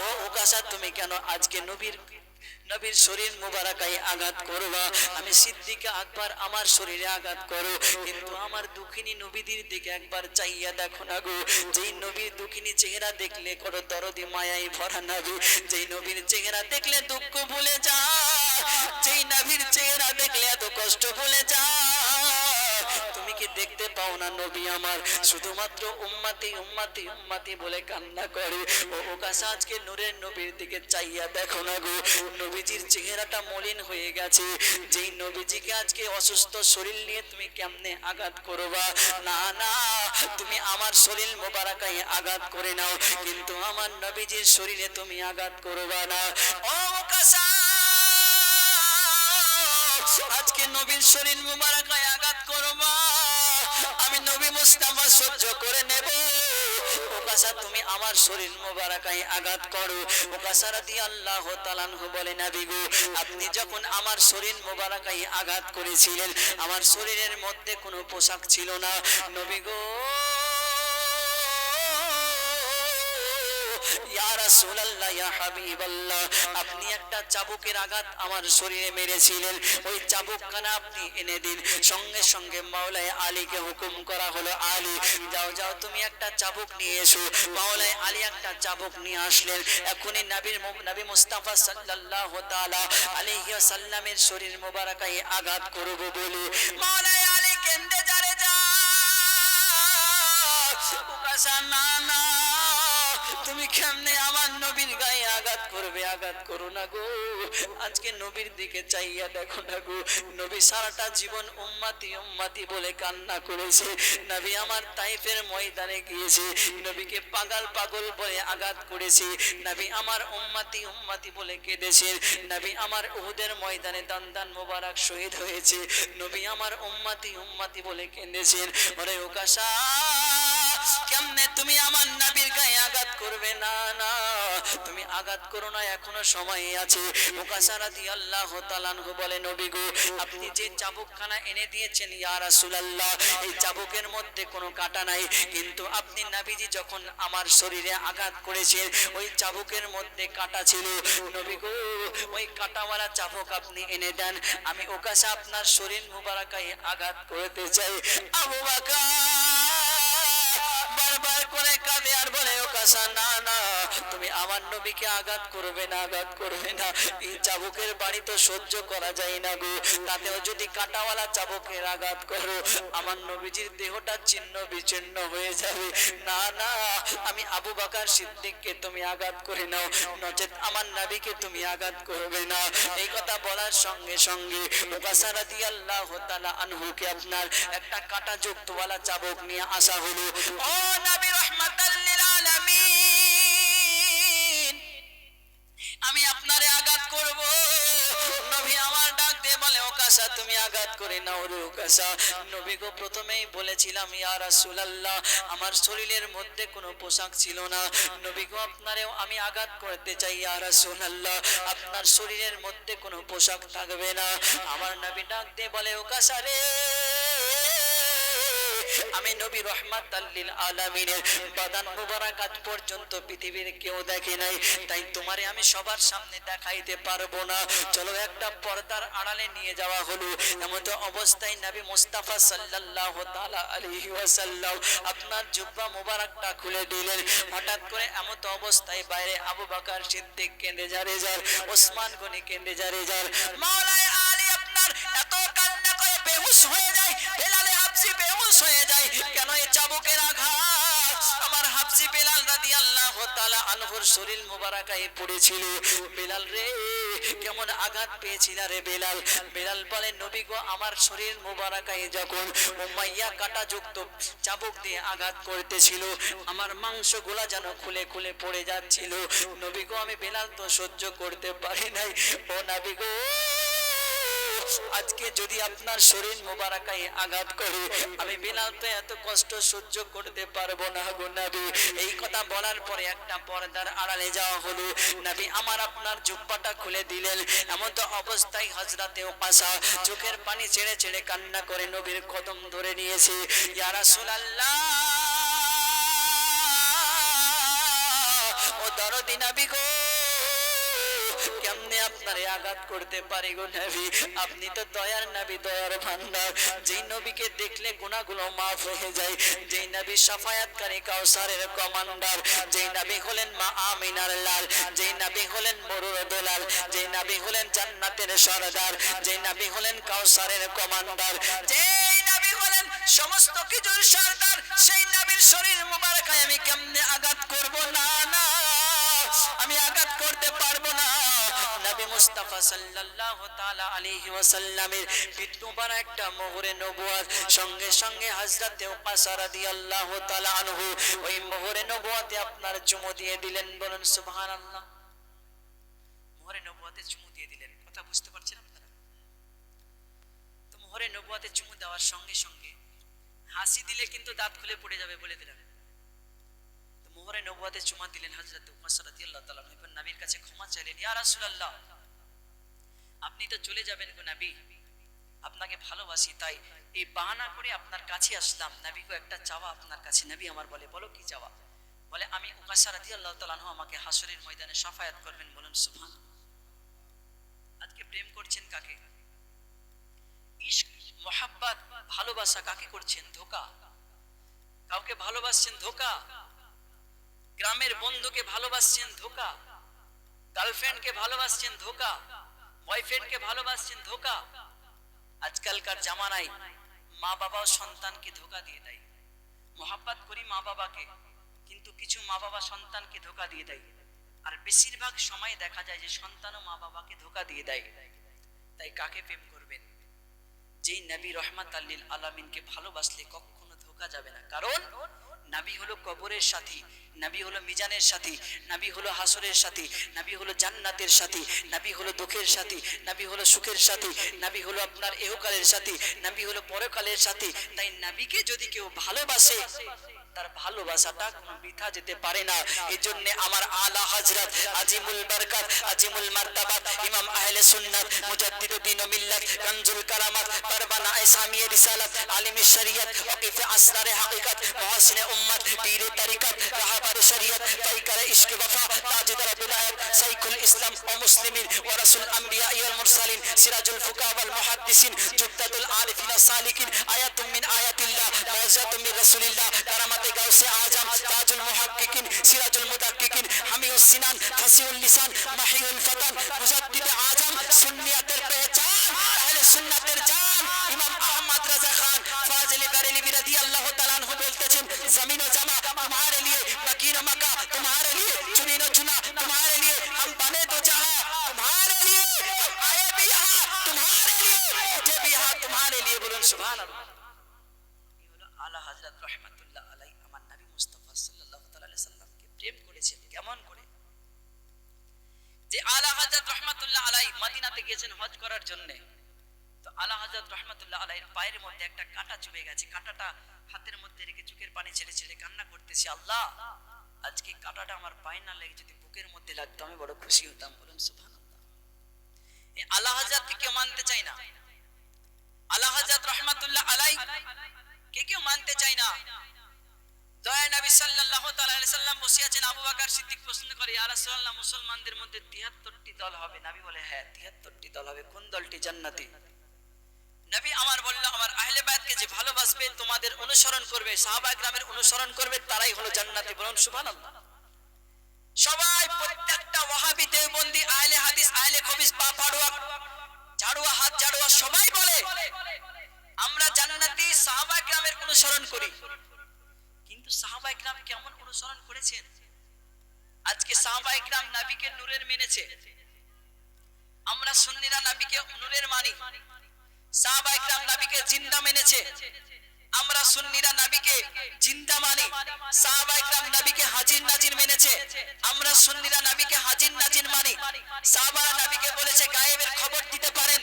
ও উকাসা তুমি কেন আজকে নবীর শরীর মুবারাকায় আঘাত করবা, আমি সিদ্দিক আকবর আমার শরীরে আঘাত করো, কিন্তু আমার দুঃখিনী নবীদের দিকে একবার চাইয়া দেখো না গো। যেই নবীর দুঃখিনী চেহারা দেখলে কত দরদি মায়ায় ভরা নবী, যেই নবীর চেহারা দেখলে দুঃখ ভুলে যা, যেই নবীর চেহারা দেখলে এত কষ্ট ভুলে যা। তুমি কি দেখতে পাও না নবী আমার শুধুমাত্র উম্মতি উম্মতি উম্মতি বলে কান্না করে। ও উকাসা আজকে নূরের নবীর দিকে চাইয়া দেখো না গো, নবীজির চেহারাটা মলিন হয়ে গেছে। যেই নবীজিকে আজকে অসুস্থ শরীর নিয়ে তুমি কেমনে আঘাত করবা। না না, তুমি আমার শরীর মোবারকায় আঘাত করে নাও, কিন্তু আমার নবীজির শরীরে তুমি আঘাত করবা না। ও উকাসা আজকে নবীর শরীর মুবারকায় আঘাত করবা, আমি নবী মুস্তাফা সহ্য করে নেব। উকাসা তুমি আমার শরীর মুবারকায় আঘাত করো। উকাসা রাদিয়াল্লাহু তাআলা আনহু বলে, নবী গো আপনি যখন আমার শরীর মুবারকায় আঘাত করেছিলেন, আমার শরীরের মধ্যে কোনো পোশাক ছিল না নবী গো। ইয়া রাসূলুল্লাহ ইয়া হাবিবাল্লাহ, আপনি একটা চাবুকের আঘাত আমার শরীরে মেরেছিলেন, ওই চাবুকখানা আপনি এনে দিন। সঙ্গে সঙ্গে মাওলানা আলীকে হুকুম করা হলো, আলী যাও যাও তুমি একটা চাবুক নিয়ে এসো। মাওলানা আলী একটা চাবুক নিয়ে আসলেন। এখনই নবী মুস্তাফা সাল্লাল্লাহু তাআলা আলাইহি ওয়াসাল্লামের শরীর মোবারকায় আঘাত করব বলে মাওলানা আলী কেঁদে যারে যা ওকাসা, না না তুমি কেমনে আমার নবীর গায়ে আঘাত করবে? আঘাত করো না গো। আজকে নবীর দিকে চাইয়া দেখো না গো, নবী সারাটা জীবন উম্মতি উম্মতি বলে কান্না করেছে। নবী আমার তাইফের ময়দানে গিয়েছে, নবীকে পাগল পাগল বলে আঘাত করেছে। নবী আমার উম্মতি উম্মতি বলে কেঁদেছেন। নবী আমার উহুদের ময়দানে দান দান মোবারক শহীদ হয়েছে, নবী আমার উম্মতি উম্মতি বলে কেঁদেছেন। ওরে ওকাসা, কেমনে তুমি আমার নবীর গায়ে আঘাত করবে? না না তুমি আঘাত করো না, এখনো সময় আছে। ওকাসা রাদিয়াল্লাহু তাআলা আনহু বলে, নবী গো আপনি যে চাবুকখানা এনে দিয়েছেন ইয়া রাসূলুল্লাহ, এই চাবুকের মধ্যে কোনো কাঁটা নাই, কিন্তু আপনি নবীজি যখন আমার শরীরে আঘাত করেছেন ওই চাবুকের মধ্যে কাঁটা ছিল। নবী গো ওই কাঁটাওয়ালা চাবুক আপনি এনে দেন, আমি ওকাসা আপনার শরীর মুবারকায় আঘাত করতে চাই। আবু বকর বারবার করে কাঁদে আর বলে, ওকাসা না না তুমি আমার নবীকে আঘাত করবে না, আঘাত করবে না। এই চাবুকের বাড়ি তো সহ্য করা যায় না গো, তাতেও যদি কাঁটাওয়ালা চাবুকের আঘাত করো আমার নবীজির দেহটা ছিন্ন বিচ্ছিন্ন হয়ে যাবে। না না আমি আবু বকর সিদ্দিককে তুমি আঘাত করে নাও, নচেত আমার নবীকে তুমি আঘাত করবে না। এই কথা বলার সঙ্গে সঙ্গে ওকাসা রাদিয়াল্লাহু তাআলা আনহুকে আপনার একটা কাঁটা যুক্তওয়ালা চাবুক নিয়ে আসা হলো। ও নবী রাহমাতাল লিল আলামিন, আমি আপনারে আঘাত করব। নবী আমার ডাক দিয়ে বলে, ওকাসা তুমি আঘাত করে নাও রে ওকাসা। নবী গো প্রথমেই বলেছিলাম ইয়া রাসূলুল্লাহ আমার শরীরের মধ্যে কোনো পোশাক ছিল না, নবী গো আপনারেও আমি আঘাত করতে চাই ইয়া রাসূলুল্লাহ আপনার শরীরের মধ্যে কোনো পোশাক থাকবে না। আমার নবী ডাক দিয়ে বলে, ওকাসা রে আমি নবী রাহমাতাল লিল আলামিনের বাদান মুবারক আজ পর্যন্ত পৃথিবীর কেউ দেখে নাই, তাই তোমারে আমি সবার সামনে দেখাইতে পারবো না। চলো একটা পর্দার আড়ালে নিয়ে যাওয়া হলো। এমন তো অবস্থায় নবী মুস্তাফা সাল্লাল্লাহু তাআলা আলাইহি ওয়াসাল্লাম আপনার জুব্বা মুবারকটা খুলে দিলেন। হঠাৎ করে এমন তো অবস্থায় বাইরে আবু বকর সিদ্দিক কেঁদে যারে যার, ওসমান গনি কেঁদে যারে যার, মাওলানা আলী আপনার এত কান্না করে বেহুশ হয়ে যায়, বেলালে হাবশি বেহুশ হয়ে যায়। কেন? এই চাবুকের আঘাত আমার হাবশি বেলাল রাদিয়াল্লাহু তাআলা আনহুর শরীর মুবারকায় পড়েছিল। বেলাল রে কেমন আঘাত পেয়েছিল রে বেলাল? বেলাল বলে, নবী গো আমার শরীর মুবারকায় যখন উমাইয়া কাঁটা যুক্ত চাবুক দিয়ে আঘাত করতেছিল আমার মাংসগুলা যেন খুলে খুলে পড়ে যাচ্ছিল। নবী গো আমি বেলাল তো সহ্য করতে পারি নাই। ও নবী গো আজকে যদি আপনার শরীর মোবারকায় আঘাত করে আমি বেলাল তো এত কষ্ট সহ্য করতে পারবো না গো নবী। এই কথা বলার পরে একটা পর্দার আড়ালে যাওয়া হলো। নবী আমার আপনার জুব্বাটা খুলে দিলেন। এমন তো অবস্থায় হযরতে ওকাসা চোখের পানি ছেড়ে ছেড়ে কান্না করে নবীর কদম ধরে নিয়েছে। ইয়া রাসূলুল্লাহ ও দরদি নবী গো কেমনে আপনারে আঘাত করতে পারি গো নবী? আপনি তো দয়ার নবী, দয়ার ভান্ডার, যেই নবীকে দেখলে গুনাহগুলো মাফ হয়ে যায়, যেই নবী শাফায়াতকারী কাউসারের কমান্ডার, যেই নবী হলেন মা আমিনার লাল, যেই নবী হলেন মরুর বেলাল, যেই নবী হলেন জান্নাতের সরদার, যেই নবী হলেন কাউসারের কমান্ডার, যেই নবী হলেন সমস্ত কিছুর সরদার, সেই নবীর শরীর মুবারকায় আমি কেমনে আঘাত করব? না না আমি আঘাত করতে পারবো না। নবী মুস্তাফা সাল্লাল্লাহু তাআলা আলাইহি ওয়াসাল্লামের পিঠ মুবারক একটা মোহরে নবুয়ত, সঙ্গে সঙ্গে হযরতে ওকাসা রাদিয়াল্লাহু তাআলা আনহু ওই মোহরে নবুয়তে আপনার চুমু দিয়ে দিলেন। বলুন সুবহানাল্লাহ। মোহরে নবুয়তে চুমু দিয়ে দিলেন। কথা বুঝতে পারছেন আপনারা? তো মোহরে নবুয়তে চুমু দেওয়ার সঙ্গে সঙ্গে হাসি দিলে কিন্তু দাঁত খুলে পড়ে যাবে বলে দিলাম। মোহরে নবুয়তে চুমা দিলেন হযরত ওকাসা রাদিয়াল্লাহু তাআলা আনহু, নবীর কাছে ক্ষমা চাইলেন। ইয়া রাসূলুল্লাহ আপনি তো চলে যাবেন গো নবী, আপনাকে ভালোবাসি তাই এই বাহানা করে আপনার কাছে আসলাম। নবী গো একটা চাওয়া আপনার কাছে। নবী আমার বলে, বলো কি চাওয়া? বলে আমি উকাশা রাদিয়াল্লাহু তাআলা আনহু আমাকে হাসরের ময়দানে শাফায়াত করবেন, বলুন সুবহানাল্লাহ। আজকে প্রেম করছেন কাকে? ইশক, মোহাব্বত, ভালোবাসা কাকে করছেন? ধোঁকা। কাউকে ভালোবাসছেন, ধোঁকা। গ্রামের বন্ধুকে ভালোবাসছেন, ধোঁকা। গার্লফ্রেন্ডকে ভালোবাসছেন, ধোঁকা। বয়ফ্রেন্ডকে ভালোবাসছেন, ধোঁকা। আজকালকার জামানায় মা বাবাও সন্তানকে ধোঁকা দিয়ে দেয়। মোহাব্বত করি মা বাবাকে, কিন্তু কিছু মা বাবা সন্তানকে ধোঁকা দিয়ে দেয়। আর বেশিরভাগ সময় দেখা যায় যে সন্তানও মা বাবাকে ধোঁকা দিয়ে দেয়। তাই কাকে প্রেম করবেন? যেই নবী রহমাতাল লিল আলামিনকে ভালোবাসলে কখনো ধোঁকা যাবে না। কারণ নবী হলো কবরের সাথী, নবী হলো মিজানের সাথী, নবী হলো হাসরের সাথী, নবী হলো জান্নাতের সাথী, নবী হলো দুঃখের সাথী, নবী হলো সুখের সাথী, নবী হলো আপনার ইহকালের সাথী, নবী হলো পরকালের সাথী। তাই নবীকে যদি কেউ ভালোবাসে তার ভালোবাসাটা কোনো বৃথা যেতে পারে না। এজন্য আমার আলা হযরত আজিমুল বরকত আজিমুল মারতাবাত ইমাম আহলে সুন্নাত মুজাদ্দিদুদ্দিন ও মিল্লাত কানজুল কারামাত পারবানা ইসলামিয়া রিসালাত আলিমে শরিয়ত ওয়াকিফ আসরারে হাকিকত মুহসিনে উম্মত পীরে তরিকত রাহবারে শরিয়ত ফাইকারে ইশক ওয়াফা তাজদার বিলায়াত শাইখুল ইসলাম ও মুসলিমিন ওয়া রাসূল আমবিয়া ওয়াল মুরসালিন সিরাজুল ফুকা ওয়াল মুহাদ্দিসিন জুদ্দাতুল আরিফিন সালিকিন আয়াতুম মিন আয়াতিল্লাহ মুআজ্জাতুম মিন রাসূলিল্লাহ কারামাতে গাউসে আজম তাজুল মুহাক্কিকিন সিরাজুল মুদাক্কিকিন হামিউস সিনান ফাসিউল লিসান মাহিউল ফাতান মুজাদ্দিদ আজম সুন্নিয়তের পেহচান আহলে সুন্নাতের জান ইমাম আহমদ রাজা খান ফাজিল বেরেলভী রাদিয়াল্লাহু তাআলা আনহু বলতেছেন জমিন ও জামা तुम्हारे लिए मकीन व मका तुम्हारे लिए चुनी न चुना तुम्हारे लिए हम बने तो जहां तुम्हारे लिए हम आए भी यहाँ तुम्हारे लिए उठे भी यहाँ तुम्हारे लिए बोलूं सुभान अल्लाह। ये হলো আলা হযরত রাহমাতুল্লাহ আলাইহি আমার নবী মুস্তাফা সাল্লাল্লাহু তাআলা আলাইহি সাল্লামকে প্রেম করেছেন। কেমন করে? যে আলা হযরত রাহমাতুল্লাহ আলাইহি মদিনাতে গিয়েছেন হজ করার জন্য। তো আলা হযরত রাহমাতুল্লাহ আলাইহির পায়ের মধ্যে একটা কাঁটা চুবে গেছে। কাঁটাটা হাতের মধ্যে রেখে চোখের পানি ছেড়ে ছেড়ে কান্না করতেছি, আল্লাহ আজকে কাঁটাটা আমার পায়ে না লেগে যদি বুকের মধ্যে লাগতো আমি বড় খুশি হতাম। বলুন সুবহানাল্লাহ। এই আলা হযরতকে কেউ মানতে চায় না। আলা হযরত রাহমাতুল্লাহ আলাইহি কে কেউ মানতে চায় না। দয়া নবী সাল্লাল্লাহু তাআলা আলাইহি সাল্লাম বসে আছেন, আবু বকর সিদ্দিক প্রশ্ন করে, ইয়া রাসূলুল্লাহ মুসলমানদের মধ্যে 73টি দল হবে। নবী বলে হ্যাঁ 73টি দল হবে। কোন দলটি? জান্নাতি। নবী আমার বলল আমার আহলে বায়তকে যে ভালোবাসবে, তোমাদের অনুসরণ করবে, সাহাবা একরামের অনুসরণ করবে, তারাই হলো জান্নাতি। বলুন সুবহানাল্লাহ। সবাই প্রত্যেকটা ওয়াহাবি দেওবন্দি আহলে হাদিস আহলে খবিস পা ফাড়ুয়া ঝাড়ুয়া হাত ঝাড়ুয়া সবাই বলে আমরা জান্নাতি, সাহাবা একরামের অনুসরণ করি। কিন্তু সাহাবা একরাম কেমন অনুসরণ করেছেন? আজকে সাহাবা একরাম নবীকে নূরের মেনেছে, আমরা সুন্নিরা নবীকে নূরের মানি। সাহাবা একরাম নবীকে জিন্দা মেনেছে, আমরা সুন্নিরা নবীকে জিন্দা মানি। সাহাবা একরাম নবীকে হাজির নাজির মেনেছে, আমরা সুন্নিরা নবীকে হাজির নাজির মানি। সাহাবারা নবীকে বলেছে গায়েবের খবর দিতে পারেন,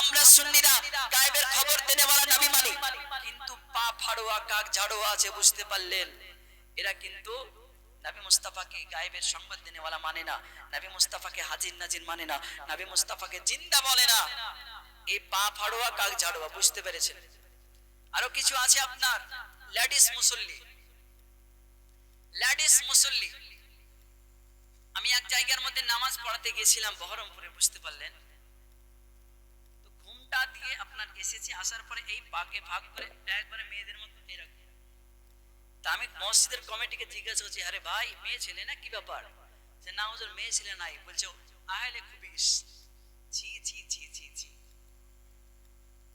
আমরা সুন্নিরা গায়েবের খবর দেনেওয়ালা নবী মানি। কিন্তু পা ফাড়োয়া কাক ঝাড়োয়া আছে, বুঝতে পারলেন? এরা কিন্তু নবী মুস্তাফাকে গায়েবের সংবাদ দেনেওয়ালা মানে না, নবী মুস্তাফাকে হাজির নাজির মানে না, নবী মুস্তাফাকে জিন্দা বলে না। এই পা ফাড়োয়া কাক ঝাড়োয়া, বুঝতে পেরেছেন? আরো কিছু আছে আপনার লেডিস মুসল্লি। লেডিস মুসল্লি, আমি এক জায়গার মধ্যে নামাজ পড়াতে গিয়েছিলাম বহরমপুরে, বুঝতে পারলেন? তো ঘুমটা দিয়ে আপনার এসেছি, আসার পরে এই পাকে ভাগ করে একবারে মেয়েদের মতো এরকম। তা আমি মসজিদের কমিটিকে জিজ্ঞাসা করছি, আরে ভাই মেয়ে ছেলে না কি ব্যাপার? যে না হুজুর মেয়ে ছেলে নাই। বলছে আহলে খুবিস। ছি ছি ছি ছি ছি।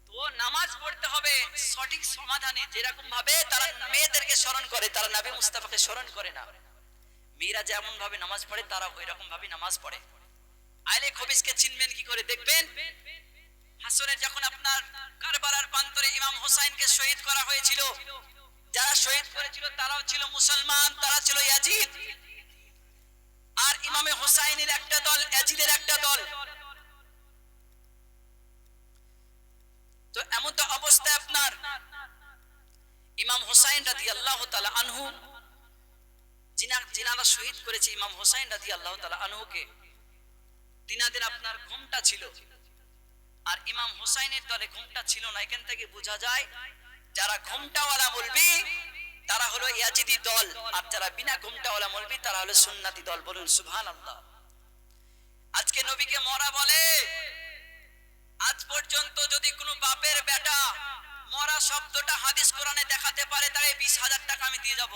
তো নামাজ পড়তে হবে সঠিক সমাধানে, যেরকম ভাবে তারা মেয়েদেরকে স্মরণ করে তারা নবী মুস্তাফাকে স্মরণ করে না। মেয়েরা যেমন ভাবে নামাজ পড়ে তারা ওই রকম ভাবে নামাজ পড়ে। আহলে খবিসকে চিনবেন কি করে? দেখবেন হাসরে যখন আপনার কারবালার প্রান্তরে ইমাম হোসাইনকে শহীদ করা হয়েছিল, যারা শহীদ করেছিল তারাও ছিল মুসলমান, তারা ছিল ইয়াজিদ। আর ইমামে হোসাইনের একটা দল, ইয়াজিদের একটা দল। তো এমন তো অবস্থায় আপনার ইমাম হোসাইন রাদিয়াল্লাহু তাআলা আনহু, যিনারা শহীদ করেছে ইমাম হোসাইন রাদিয়াল্লাহু তাআলা আনহুকে, তিনাদের আপনার ঘুমটা ছিল আর ইমাম হোসাইনের দলে ঘুমটা ছিল না। এখান থেকে বোঝা যায় যারা ঘুমটাওয়ালা বলবি তারা হলো হলো ইয়াজিদি দল, আর যারা বিনা ঘুমটাওয়ালা মৌলবি তারা হলো সুন্নাতি দল। বলুন সুবহানাল্লাহ। আজকে নবীকে মরা বলে। আজ পর্যন্ত যদি কোনো বাপের বেটা মরা শব্দটা হাদিস কোরআনে দেখাতে পারে, তাহলে 20,000 টাকা আমি দিয়ে যাব।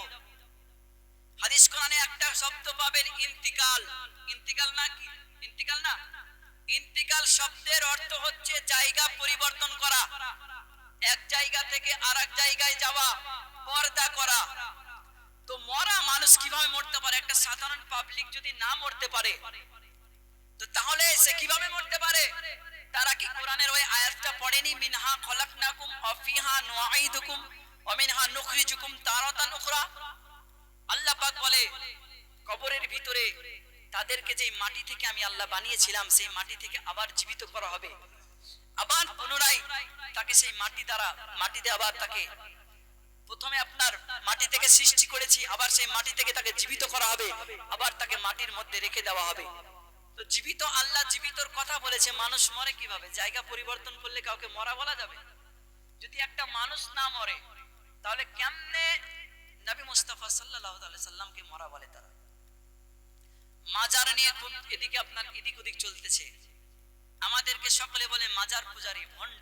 হাদিস কোরআনে একটা শব্দ পাবেন, ইন্তিকাল। ইন্তিকাল না কি? ইন্তিকাল না? ইন্তিকাল শব্দের অর্থ হচ্ছে জায়গা পরিবর্তন করা, এক জায়গা থেকে আরেক জায়গায় যাওয়া, পর্দা করা। তো মরা মানুষ কিভাবে মরতে পারে? একটা সাধারণ পাবলিক যদি না মরতে পারে, তো তাহলে সে কিভাবে মরতে পারে? তারা কি কোরআনের ওই আয়াতটা পড়েনি, মিনহা খলাকনাকুম ওয়া ফিহা নুঈদুকুম ওয়া মিনহা নুখরিজুকুম তারাতান উখরা? আল্লাহ পাক বলে কবরের ভিতরে তাদেরকে যে মাটি থেকে আমি আল্লাহ বানিয়েছিলাম, সেই মাটি থেকে আবার জীবিত করা হবে, আবার পুনরায় তাকে সেই মাটিতে আবার তাকে প্রথমে আপনার মাটি থেকে সৃষ্টি করেছি, আবার সেই মাটি থেকে তাকে জীবিত করা হবে, আবার তাকে মাটির মধ্যে রেখে দেওয়া হবে। তো জীবিত আল্লাহ জীবিতর কথা বলেছে, মানুষ মরে কিভাবে? জায়গা পরিবর্তন করলে কাউকে মরা বলা যাবে? যদি একটা মানুষ না মরে, তাহলে কেমনে নবী মুস্তাফা সাল্লাল্লাহু আলাইহি সাল্লামকে মরা বলে? তারা মাজার নিয়ে খুব এদিকে আপনার এদিক ওদিক চলতেছে। আমাদেরকে সকলে বলে মাজার পূজারী, ভণ্ড।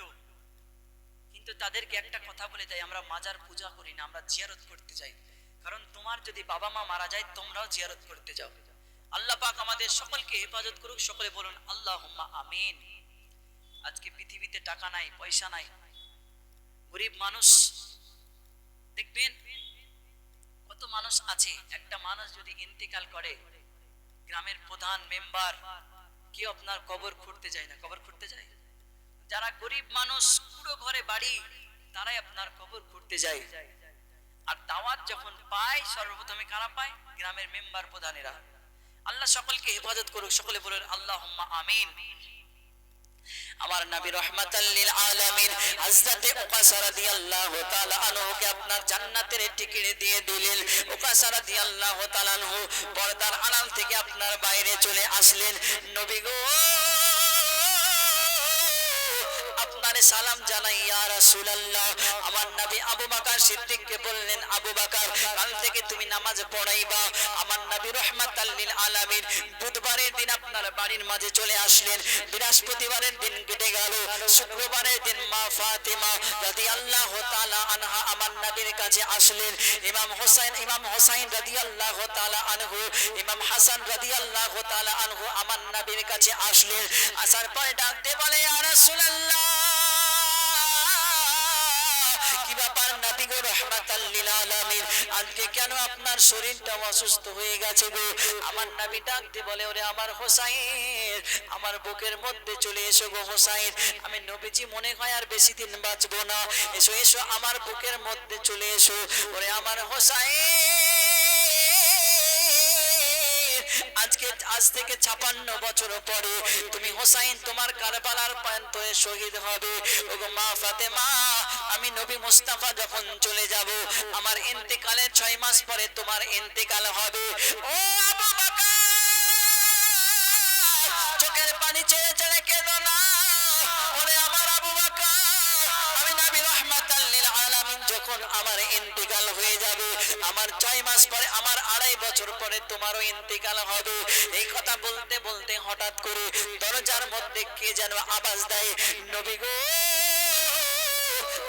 কিন্তু তাদেরকে একটা কথা বলে যাই, আমরা মাজার পূজা করি না, আমরা জিয়ারত করতে যাই। কারণ তোমার যদি বাবা মা মারা যায়, তোমরাও জিয়ারত করতে যাও। আল্লাহ পাক আমাদের সকলকে হেফাজত করুক। সকলে বলুন আল্লাহুম্মা আমিন। আজকে পৃথিবীতে টাকা নাই, পয়সা নাই, গরিব মানুষ দেখবেন কত মানুষ আছে। একটা মানুষ যদি ইন্তেকাল করে, গ্রামের প্রধান মেম্বার কেউ আপনার কবর খুঁড়তে যায় না। কবর খুঁড়তে যায় যারা গরিব মানুষ, পুরো ঘরে বাড়ি, তারাই আপনার কবর খুঁড়তে যায়। আর দাওয়াত যখন পায়, সর্বপ্রথমে কারা পায়? গ্রামের মেম্বার প্রধানেরা। আল্লাহ সকলকে হেফাজত করুক। সকলে বলুন আল্লাহুম্মা আমিন। আমার নবী রাহমাতাল লিল আলামিন হযরতে উকাসা রাদিয়াল্লাহু তাআলা আনহুকে আপনার জান্নাতের টিকিট দিয়ে দিলেন। উকাসা রাদিয়াল্লাহু তাআলা আনহু পর্দার আড়াল থেকে আপনার বাইরে চলে আসলেন। নবী গো আপনারে সালাম জানাই ইয়া রাসূলুল্লাহ। আমার নবী আবু বকর সিদ্দিককে বললেন, আবু বকর কাল থেকে তুমি নামাজ পড়াইবা। আমার নবী রাহমাতাল লিল আলামিন বুধবারের দিন আপনার বাড়ির মাঝে চলে আসলেন। বৃহস্পতিবারের দিন কেটে গেল, শুক্রবারের দিন মা ফাতেমা রাদিয়াল্লাহু তাআলা আনহা আমার নবীর কাছে আসলেন। ইমাম হোসাইন রাদিয়াল্লাহু তাআলা আনহু, ইমাম হাসান রাদিয়াল্লাহু তাআলা আনহু আমার নবীর কাছে আসলেন। আসার পরে ডাক দিয়ে বলে, ইয়া রাসূলুল্লাহ, কি ব্যাপার নবী গো রাহমাতাল লিল আলামিন, আজকে কেন আপনার শরীরটা অসুস্থ হয়ে গেছে গো? আমার নবী ডাক দিয়ে বলে, ওরে আমার হোসাইন, আমার বুকের মধ্যে চলে এসো গো হোসাইন। আমি নবীজি মনে হয় আর বেশি দিন বাঁচবো না, এসো এসো আমার বুকের মধ্যে চলে এসো। ওরে আমার হোসাইন, আজ থেকে 56 বছর পরে তুমি হোসাইন তোমার কারবালার প্রান্তরে শহীদ হবে। ওগো মা ফাতেমা, আমি নবী মুস্তাফা যখন চলে যাব, আমার ইন্তেকালের 6 মাস পরে তোমার ইন্তেকাল হবে। ও আবু বকর, চোখের পানি ছেড়ে ছেড়ে কেঁদো না। ওরে আমার আবু বকর, আমি নবী রাহমাতাল লিল আলামিন যখন আমার ইন্তেকাল হয়ে যাবে, আমার 6 মাস পরে, আমার 2.5 বছর পরে তোমারও ইন্তেকাল হবে। এই কথা বলতে বলতে হঠাৎ করে দরজার মধ্যে কে যেন আওয়াজ দেয়, নবী গো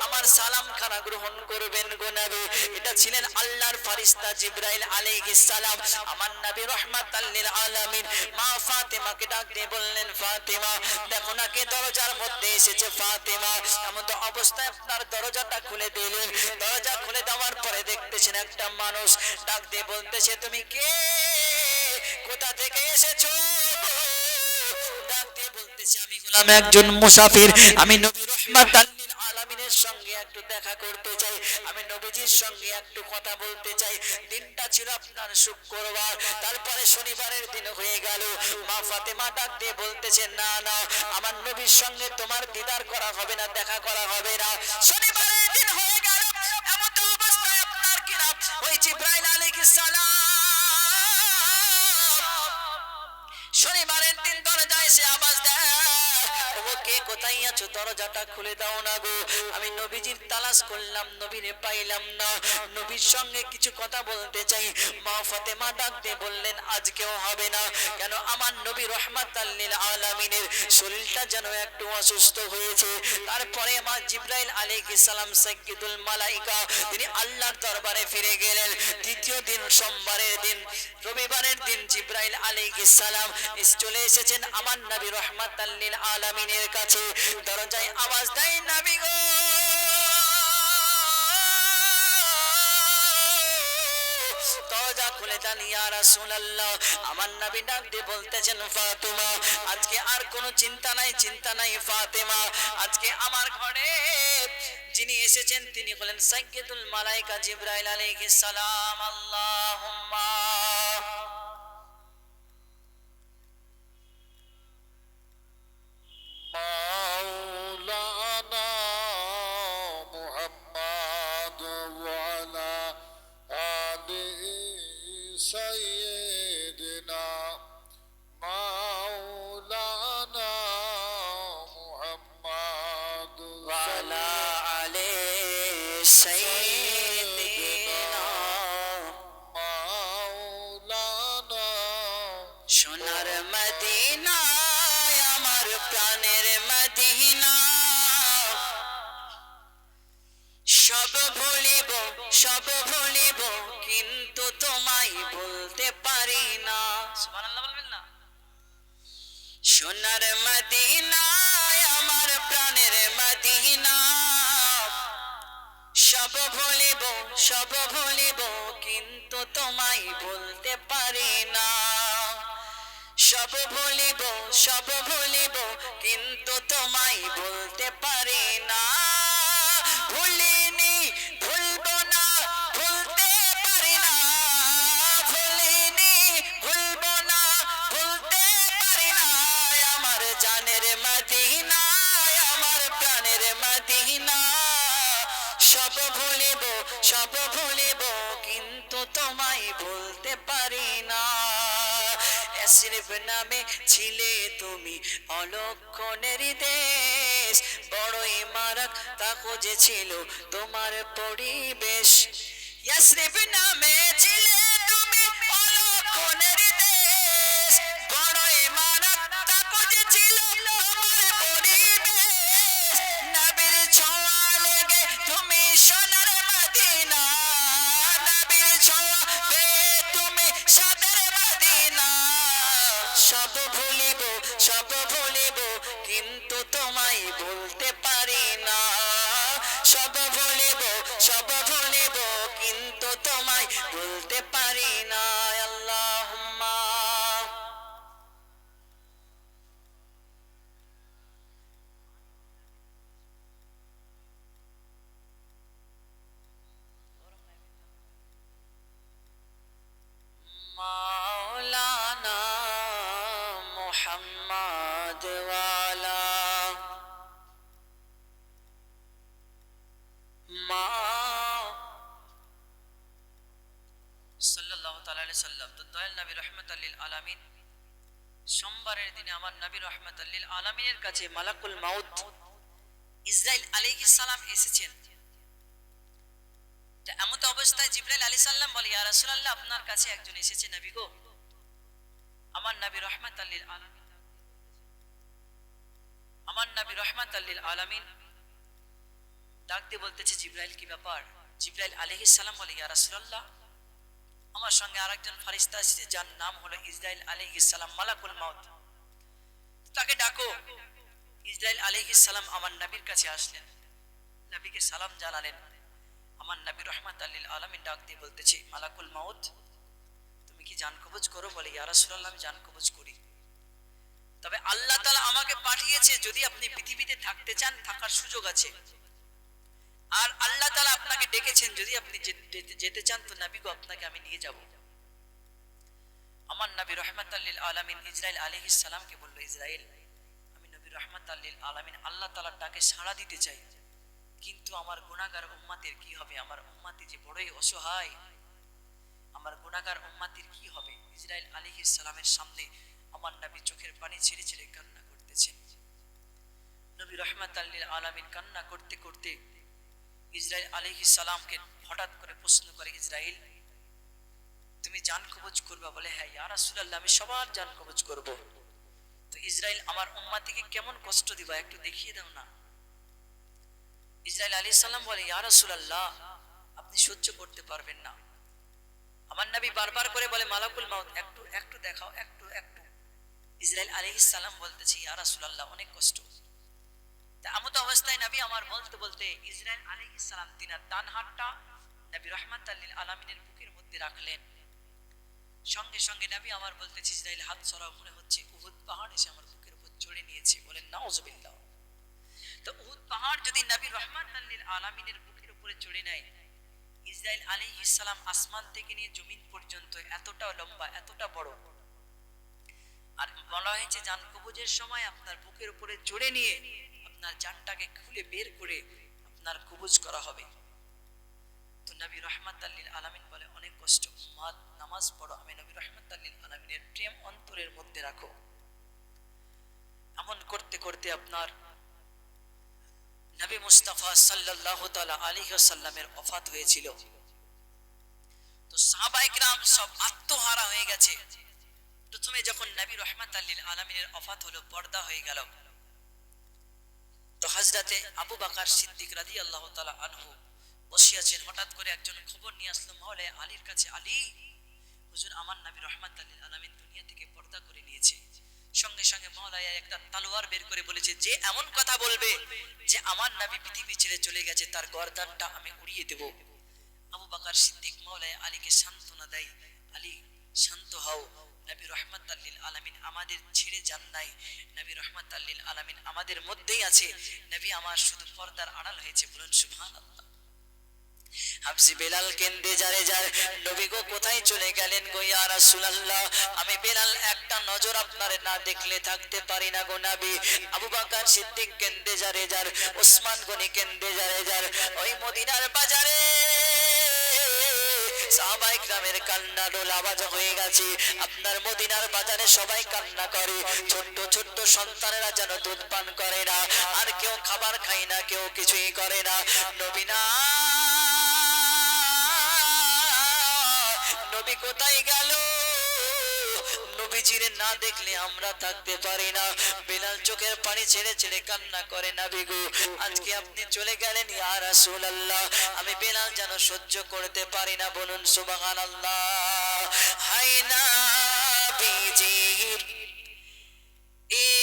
আমার সালাম খানা গ্রহণ করবেন গো নবী। এটা ছিলেন আল্লাহর ফেরেশতা জিবরাইল আলাইহিস সালাম। আমার নবী রাহমাতাল লিল আলামিন মা ফাতেমাকে ডাক দিয়ে বললেন, ফাতেমা দেখো না কে দরজার মধ্যে এসেছে। ফাতেমা এমন তো অবস্থায় আপনার দরজাটা খুলে দিলেন। দরজা খুলে দেওয়ার পরে দেখতেছেন একটা মানুষ ডাক দিয়ে বলতেছে, তুমি কে, কোথা থেকে এসেছো? ডাক দিয়ে বলতেছে, আমি হলাম একজন মুসাফির, আমি নবী রাহমাতাল লিল আলামিনের সঙ্গে একটু দেখা করতে চাই, আমি নবীজির সঙ্গে একটু কথা বলতে চাই। দিনটা ছিল আপনার শুক্রবার, তারপরে শনিবারের দিন হয়ে গেল। মা ফাতেমা ডাক দিয়ে বলতেছে, না না, আমার নবীর সঙ্গে তোমার দিদার করা হবে না, দেখা করা হবে না। শনিবারের দিন হয়ে গেল, এমন তো অবস্থায় আপনার কিনা ওই জিবরাইল আলাইহিস সালাম শনিবারের দিন দরজায় এসে আওয়াজ দেয়, ও ও কে কোথায় আছো দরজাটা খুলে দাও না গো। আমি নবীজির তালাশ করলাম, নবীরে পাইলাম না। নবীর সঙ্গে কিছু কথা বলতে চাই। মা ফাতেমা ডাক দিয়ে বললেন আজকেও হবে না। কেন? আমার নবী রহমাতাল লিল আলামিনের শরীরটা যেন একটু অসুস্থ হয়েছে। তারপরে মা জিবরাইল আলাইহিস সালাম সাইয়্যিদুল মালাইকা তিনি আল্লাহর দরবারে ফিরে গেলেন। দ্বিতীয় দিন সোমবারের দিন, রবিবারের দিন জিবরাইল আলাইহিস সালাম চলে এসেছেন আমার নবী রহমাতাল লিল আলামিনের কাছে। দরজায় আওয়াজ দেয় নবী গো, দরজা খুলে দেন ইয়া রাসূলুল্লাহ। আমার নবী ডাক দিয়ে বলতেছেন ফাতেমা আজকে আর কোনো চিন্তা নাই, চিন্তা নাই ফাতেমা। আজকে আমার ঘরে যিনি এসেছেন তিনি হলেন সাইয়্যিদুল মালাইকা জিবরাইল আলাইহিস সালাম। আল্লাহুম্মা مولانا محمد وعلى آل سيدنا مولانا محمد ওয়ালা আলে সাইয়্যিদিনা مولانا সোনার মদিনা আমার প্রাণের মদিনা। সব ভুলিব, সব ভুলিব কিন্তু তোমায় বলতে পারি না। সুবহানাল্লাহ বলবেন না? সোনার মদিনা আমার প্রাণের মদিনা। সব ভুলিব, সব ভুলিব কিন্তু তোমায় বলতে পারি না। সব ভুলিব, সব ভুলিব কিন্তু তোমায় বলতে পারি না। ভুলিনি, ভুলবো না, ভুলতে পারি না। ভুলিনি, ভুলবো না, ভুলতে পারি না। আমার জানের মদিনা, আমার প্রাণের মদিনা। সব ভুলিব, সব ভুলিব কিন্তু তোমায় বলতে পারি না। এসরিফ নামে ছিলে তুমি অলক্ষণের দেশ, বড়ই মারাক তাকো যে ছিল তোমার পরিবেশ। ইয়াসরিফ নামে ছিলে তুমি অলক্ষণের দেশ, বড়ই মারাক তাকো যে ছিল তোমার পরিবেশ। নবীর ছোঁয়া লেগে তুমি সোনার মদিনা, নবীর ছোঁয়া পেয়ে তুমি সাদের মদিনা। সব ভুলিব, সব ভুলিব কিন্তু তোমায় বলতে পারি না। সব ভুলিব, সব ভুলিব কিন্তু তোমায় বলতে পারি না। আল্লাহুম্মা মাওলানা মুহাম্মদ ওয়ালা মা সাল্লাল্লাহু তাআলা আলাইহি সাল্লাম। তো দয়াল নবী রাহমাতুল লিল আলামিন সোমবারের দিনে আমার নবী রাহমাতুল লিল আলামিনের কাছে মালাকুল মাউত ইসরাইল আলাইহিস সালাম এসেছেন। এমন অবস্থায় জিবরাইল আলাইহিস সালাম বলে ইয়া রাসূলুল্লাহ আপনার কাছে একজন এসেছে নবী গো। আমার নবী রাহমাতুল লিল আলামিন, আমার নবী রাহমাতুল লিল আলামিন ডাক দিয়ে বলতেছে জিবরাইল কি ব্যাপার? জিবরাইল আলাইহিস সালাম বলে ইয়া রাসূলুল্লাহ আমার সঙ্গে আরেকজন ফেরেশতা এসেছে যার নাম হলো ইসরাইল আলাইহিস সালাম, মালাকুল মাউত, তাকে ডাকো। ইসরাইল আলাইহিস সালাম আমার নবীর কাছে আসলেন, নবীকে সালাম জানালেন। আমার নবী রাহমাতুল লিল আলামিন ডাক দিয়ে বলতেছে মালাকুল মাউত তুমি কি জান কবজ করো? বলে ইয়া রাসূলুল্লাহ আমি জান কবজ করি, তবে আল্লাহ তাআলা আমাকে পাঠিয়েছে যদি আপনি পৃথিবীতে থাকতে চান থাকার সুযোগ আছে। আর আল্লাহ তাআলা আপনাকে ডেকেছেন যদি আপনি যেতে চান তো নবী গো আপনাকে আমি নিয়ে যাব। আমার নবী রাহমাতুল লিল আলামিন ইসরাইল আলাইহিস সালামকে বলল ইসরাইল আমি নবী রাহমাতুল লিল আলামিন আল্লাহ তাআলার ডাকে সাড়া দিতে চাই, কিন্তু আমার গুনাহগার উম্মতের কি হবে? আমার উম্মতি যে বড়ই অসহায়, আমার গুনাহগার উম্মতির কি হবে? ইসরাইল আলাইহিস সালামের সামনে আমার নবী চোখের পানি ছেড়ে ছেড়ে কান্না করতেছেন। নবী রহমাতাল লিল আলামিন কান্না করতে করতে ইসরাইল আলাইহিস সালামকে হঠাৎ করে প্রশ্ন করে, ইসরাইল তুমি জান কবজ করবা? বলে হ্যাঁ ইয়া রাসূলুল্লাহ, আমি সবার জান কবজ করব। তো ইসরাইল আমার উম্মতিকে কেমন কষ্ট দিবা একটু দেখিয়ে দাও না। ইসরাইল আলাইহিস সালাম বলে, ইয়া রাসূলুল্লাহ আপনি সহ্য করতে পারবেন না। আমার নবী বারবার করে বলে, মালাকুল মাউত একটু একটু দেখাও, একটু একটু। ইসরাইল আলাইহিস সালাম বলতেছে, ইয়া রাসূলুল্লাহ অনেক কষ্ট। তা এমত অবস্থায় নবী আমার বলতে বলতে ইসরাইল আলাইহিস সালাম তিনার ডান হাতটা নবী রাহমাতাল লিল আলামিনের বুকের মধ্যে রাখলেন। সঙ্গে সঙ্গে নবী আমার বলতেছে, ইসরাইল হাত সরাও, মনে হচ্ছে উহুদ পাহাড় এসে আমার বুকের উপর চড়ে নিয়েছে। বলেন নাউজুবিল্লাহ। তো উহুদ পাহাড় যদি নবী রাহমাতাল লিল আলামিনের বুকের উপরে চড়ে নেয়, ইসরাইল আলাইহিস সালাম আসমান থেকে নিয়ে জমিন পর্যন্ত এতটা লম্বা, এতটা বড়। আর বলা হয়েছে জান কবজের সময় আপনার বুকের উপরে চড়ে নিয়ে আপনার জানটাকে খুলে বের করে আপনার কবজ করা হবে। তো নবী রাহমাতাল লিল আলামিন বলে, অনেক কষ্ট, উম্মাত নামাজ পড়ো, আমি নবী রাহমাতাল লিল আলামিনের প্রেম অন্তরের মধ্যে রাখো। এমন করতে করতে আপনার নবী মুস্তাফা সাল্লাল্লাহু তাআলা আলাইহি ওয়াসাল্লামের ওফাত হয়েছিল। তো সাহাবায়ে কিরাম সব আত্মহারা হয়ে গেছে। প্রথমে যখন নবী রাহমাতাল লিল আলামিনের ওফাত হলো, পর্দা হয়ে গেল। তো হযরতে আবু বকর সিদ্দিক রাদিয়াল্লাহু তাআলা আনহু বসে আছেন। হঠাৎ করে একজন খবর নিয়ে আসলো মাওলানা আলীর কাছে, আলী হুজুর আমার নবী রাহমাতাল লিল আলামিন দুনিয়া থেকে পর্দা করে নিয়েছে। সঙ্গে সঙ্গে মাওলানা একটা তলোয়ার বের করে বলেছে, যে এমন কথা বলবে যে আমার নবী পৃথিবী ছেড়ে চলে গেছে তার গর্দানটা আমি উড়িয়ে দেব। আবু বকর সিদ্দিক মাওলানা আলীকে সান্ত্বনা দেয়, আলী শান্ত হও, নবী রাহমাতাল লিল আলামিন আমাদের ছেড়ে যান নাই, নবী রাহমাতাল লিল আলামিন আমাদের মধ্যেই আছে, নবী আমার শুধু পর্দার আড়াল হয়েছে। বলুন সুবহানাল্লাহ। হাবসি বেলাল কেন্দে যারে যার, নবী গো কোথায় চলে গেলেন গো ইয়া রাসূলুল্লাহ, আমি বেলাল একটা নজর আপনারে না দেখলে থাকতে পারি না গো নবী। আবু বকর সিদ্দিক কেন্দে যারে যার, ওসমান গনি কেন্দে যারে যার, ওই মদিনার বাজারে সাহাবায়ে কিরামের কান্না ডোল আওয়াজ হয়ে গেছে। আপনার মদিনার বাজারে সবাই কান্না করে, ছোট্ট ছোট্ট সন্তানেরা যেন দুধ পান করে না, আর কেউ খাবার খায় না, কেউ কিছুই করে না। নবী না, নবী কোথায় গেল? নবীজিরে না দেখলে আমরা থাকতে পারি না। বেলাল চোখের পানি ছেড়ে ছেড়ে কান্না করে, নবী গো আজকে আপনি চলে গেলেন ইয়া রাসূলুল্লাহ, আমি বেলাল যেন সহ্য করতে পারি না। বলুন সুবহানাল্লাহ। হাই নবীজির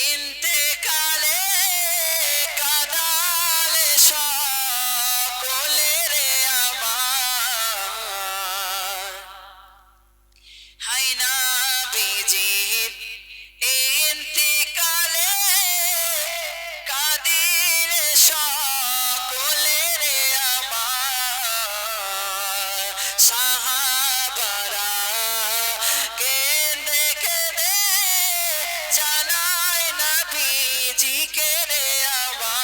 ইন্তেকালে কাঁদালে সকলে রে আমার, হাই নবীজির ইন্তেকালে কাঁদিলে সকলে রে আমার, সাহাবারা কেঁদে কেঁদে জানায় নবীজিকে রে আমার,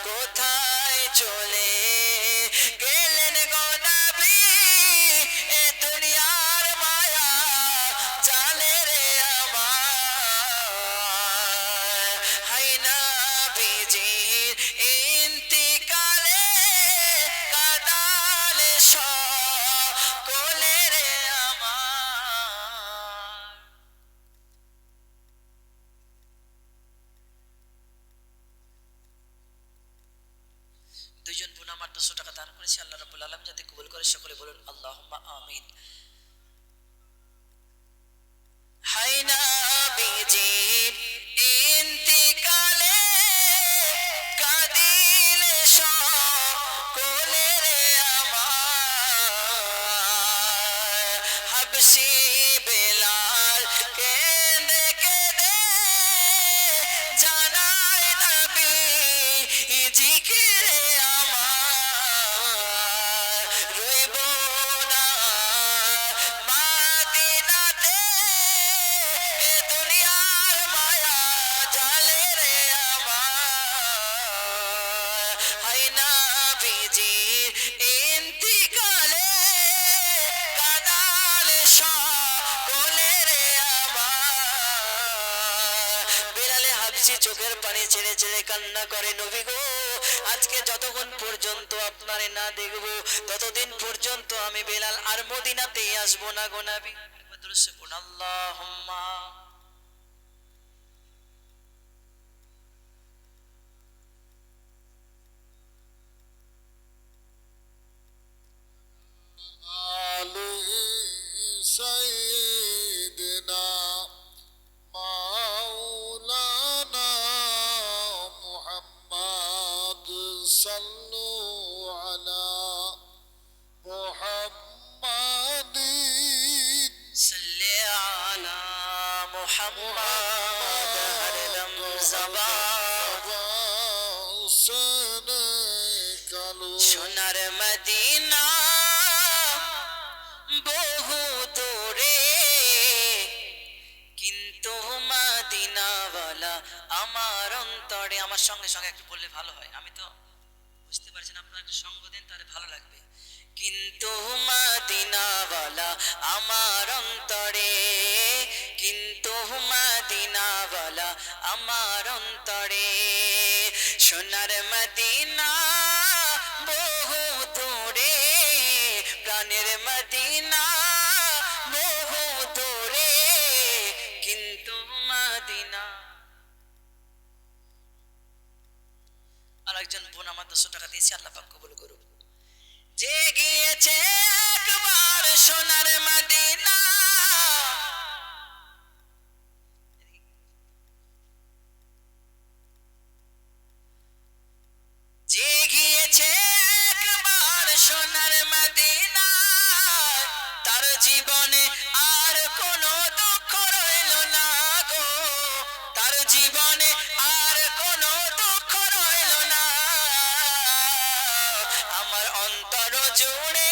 কোথায় চলে গেলেন গো নবী, এ দুনিয়ার মায়া জানে রে আমার, হাই নবীজির ইন্তিকালে কাঁদালে সকলে রে আমার। দুইজন বোন আমার 200 টাকা দান করেছে, আল্লাহ রাব্বুল আলামিন যাতে কবুল করে। সকলে বলুন আল্লাহুম্মা আমিন। হাই নবীজির ইন্তিকালে কাঁদিলে সকলে রে আমার, হাবশি বেলাল কেঁদে কেঁদে জানায় নবীজিকে রে আমার, রইব না মদিনাতে এ দুনিয়ার মায়া জালে রে আমার, হাই নবীজির ইন্তিকালে কাঁদালে সকলে হাফসি চোখের পানি ছেড়ে ছেড়ে কান্না করে, নবী গো আজকে যতক্ষণ পর্যন্ত আপনারে না দেখব ততদিন পর্যন্ত আমি বেলাল আর মদিনাতেই আসবো না গো নবী। দৃশ্য কোন আল্লাহুম্মা آل سيدنا مولانا محمد صلوا على محمد صلی علی محمد ہر دم زبان সোনার মদিনা বহু দূরে কিন্তু মদিনাওয়ালা আমার অন্তরে। আমার সঙ্গে সঙ্গে একটু বললে ভালো হয়, আমি তো বুঝতে পারছি না, আপনারা একটু সঙ্গ দেন তাহলে ভালো লাগবে। কিন্তু মদিনাওয়ালা আমার অন্তরে, কিন্তু মদিনাওয়ালা আমার অন্তরে, সোনার মদিনা বহু দূরে, প্রাণের মদিনা বহু দূরে, কিন্তু মদিনা। আর একজন বোন আমার 200 টাকা দিয়েছে, আল্লাহ পাক কবুল করুক। যে গিয়েছে একবার সোনার মদিনা, যে গিয়েছে একবার সোনার মদিনা, তার জীবনে আর কোনো দুঃখ রইল না গো, তার জীবনে আর কোনো দুঃখ রইল না। আমার অন্তর জুড়ে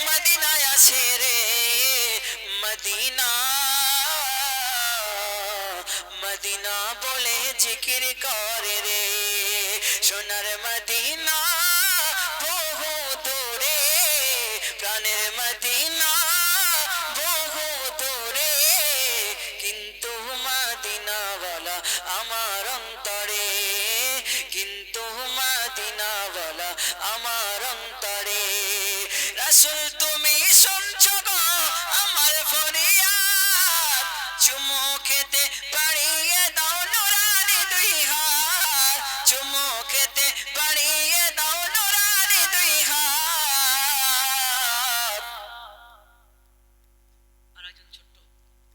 মদিনায় আসে রে মদিনা, মদিনা বলে জিকির করে রে, সোনার মদিনা বহু দূরে, প্রাণের মদিনা বহু দূরে, কিন্তু মদিনাওয়ালা আমার অন্তরে, কিন্তু মদিনাওয়ালা আমার অন্তরে। রাসূল তুমি শুনছো গো আমার ফরিয়াদ, চুমু খেতে পাড়িয়ে দাও নুরানি দুই হাত, চুমু খেতে পাড়িয়ে দাও নুরানি দুই হাত। আর একজন ছোট্ট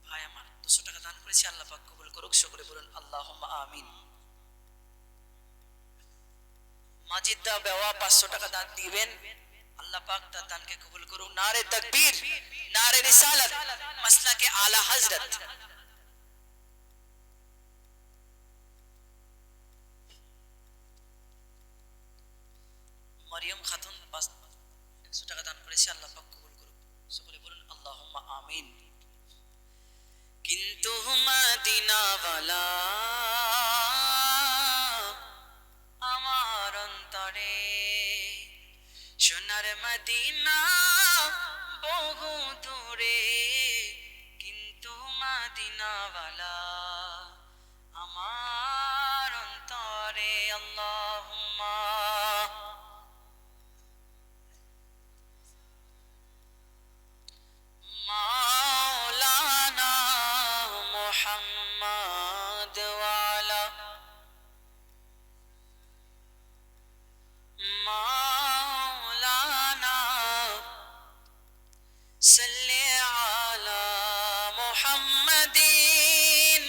ভাই আমার 200 টাকা দান করেছে, আল্লাহ পাক কবুল করুক, সকলে বলুন আল্লাহুম্মা আমিন। মাজিদ দা বেওয়া 500 টাকা দান দিবেন, আল্লাহ পাক তার দানকে কবুল করুন। নারে তাকবীর, নারে রিসালাত, মাসলাকে আলা হযরত। মরিয়ম খাতুন 100 টাকা দান করেছে, আল্লাহ পাক কবুল করুক, সকলে বলুন আল্লাহুম্মা আমিন। কিন্তু মদিনাওয়ালা আমার অন্তরে, সোনার মদিনা বহু দূরে, কিন্তু মদিনাওয়ালা আমার অন্তরে। আল্লাহুম্মা মাওলানা মুহাম্মদ ওয়ালা মাওলানা সাল্লি আলা মুহাম্মাদিন।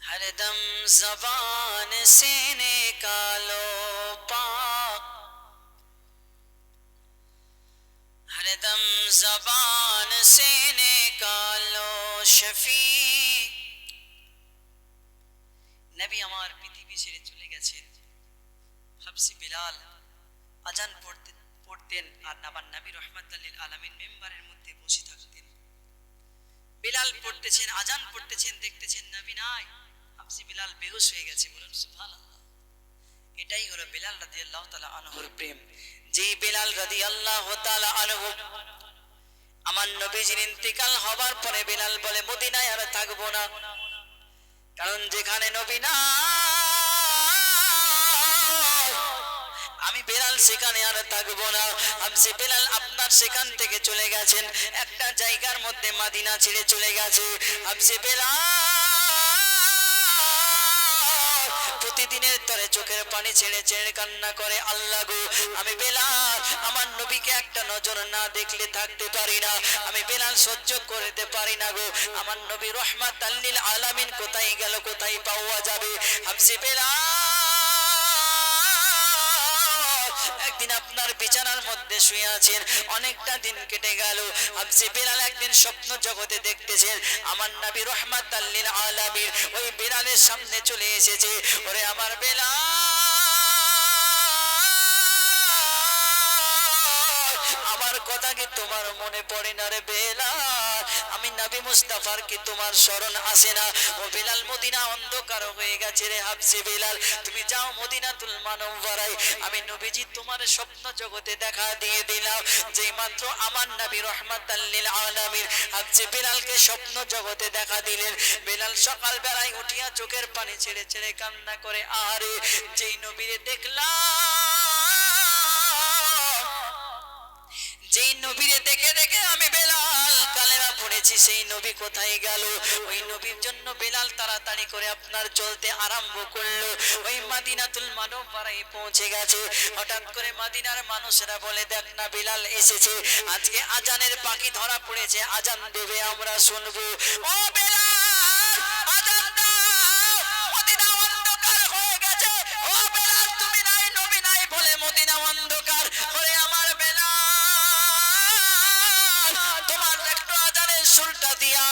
हरदम जबान से निकालो पाक, हरदम जबान से निकालो शफी। নবী আমার পৃথিবী ছেড়ে চলে গেছেন, হাবসি বিলাল আজান পড়তেন আর আবার নবী রাহমাতুল লিল আলামিন মেম্বারের মধ্যে বসে থাকতেন। বিলাল পড়তেছেন, আজান পড়তেছেন, দেখতেছেন নবী নাই, হাবসি বিলাল বেহুশ হয়ে গেছে। বলুন সুবহানাল্লাহ। এটাই হলো বিলাল রাদিয়াল্লাহু তাআলা আনহুর প্রেম। যেই বিলাল রাদিয়াল্লাহু তাআলা আনহু আমার নবীজির ইন্তিকাল হবার পরে বেলাল বলে মদিনায় আর থাকবো না, কারণ যেখানে নবী না আমি বেলাল সেখানে আর থাকবো না। হাবশি বেলাল আপনার সেখান থেকে চলে গেছেন একটা জায়গার মধ্যে, মদিনা ছেড়ে চলে গেছে। হাবশি বেলাল প্রতিদিনের তরে চোখের পানি ছেড়ে ছেড়ে কান্না করে, আল্লাহ গো আমি বেলাল আমার নবীকে একটা নজর না দেখলে থাকতে পারি না, আমি বেলাল সহ্য করতে পারি না গো, আমার নবী রহমাতাল লিল আলামিন কোথায় গেল, কোথায় পাওয়া যাবে। হাবশি বেলাল একদিন আপনার বিছানার মধ্যে শুয়ে আছেন, অনেকটা দিন কেটে গেল। হাবশি বেলাল একদিন স্বপ্ন জগতে দেখতেছেন আমার নবী রহমাতাল লিল আলামিন ওই বেলালের সামনে চলে এসেছে। ওরে আমার বেলাল, আমার কথা কি তোমার মনে পড়ে না রে বেলাল? আমি নবী মুস্তাফার কি তোমার স্মরণ আসে না? ও বেলাল মদিনা অন্ধকার হয়ে গেছে রে হাবশি বেলাল, তুমি যাও মদিনাতুল মুনাওয়ারায়, আমি নবীজি তোমার স্বপ্ন জগতে দেখা দিয়ে দিলাম। যেই মাত্র আমার নবী রহমাতাল লিল আলামিন হাবশি বেলালকে স্বপ্ন জগতে দেখা দিলেন, বেলাল সকাল বেলায় উঠিয়া চোখের পানি ছেড়ে ছেড়ে কান্না করে, আরে যেই নবীরে দেখলাম, যেই নবীরে দেখে দেখে আমি বেলাল কালেমা পড়েছি, সেই নবী কোথায় গেল? ওই নবীর জন্য বেলাল তাড়াতাড়ি করে আপনার চলতে আরম্ভ করলো, ওই মদিনাতুল মুনাওয়ারায় পৌঁছে গেছে। হঠাৎ করে মদিনার মানুষেরা বলে, দেখ না বেলাল এসেছে, আজকে আজানের পাখি ধরা পড়েছে, আজান দেবে আমরা শুনবো। ও বেলাল আজান দাও, মদিনা অন্ধকার হয়ে গেছে। ও বেলাল তুমি নাই, নবী নাই বলে মদিনা অন্ধকার। ওরে আমার বেলাল তোমার একটু আজানের সুরটা দিয়া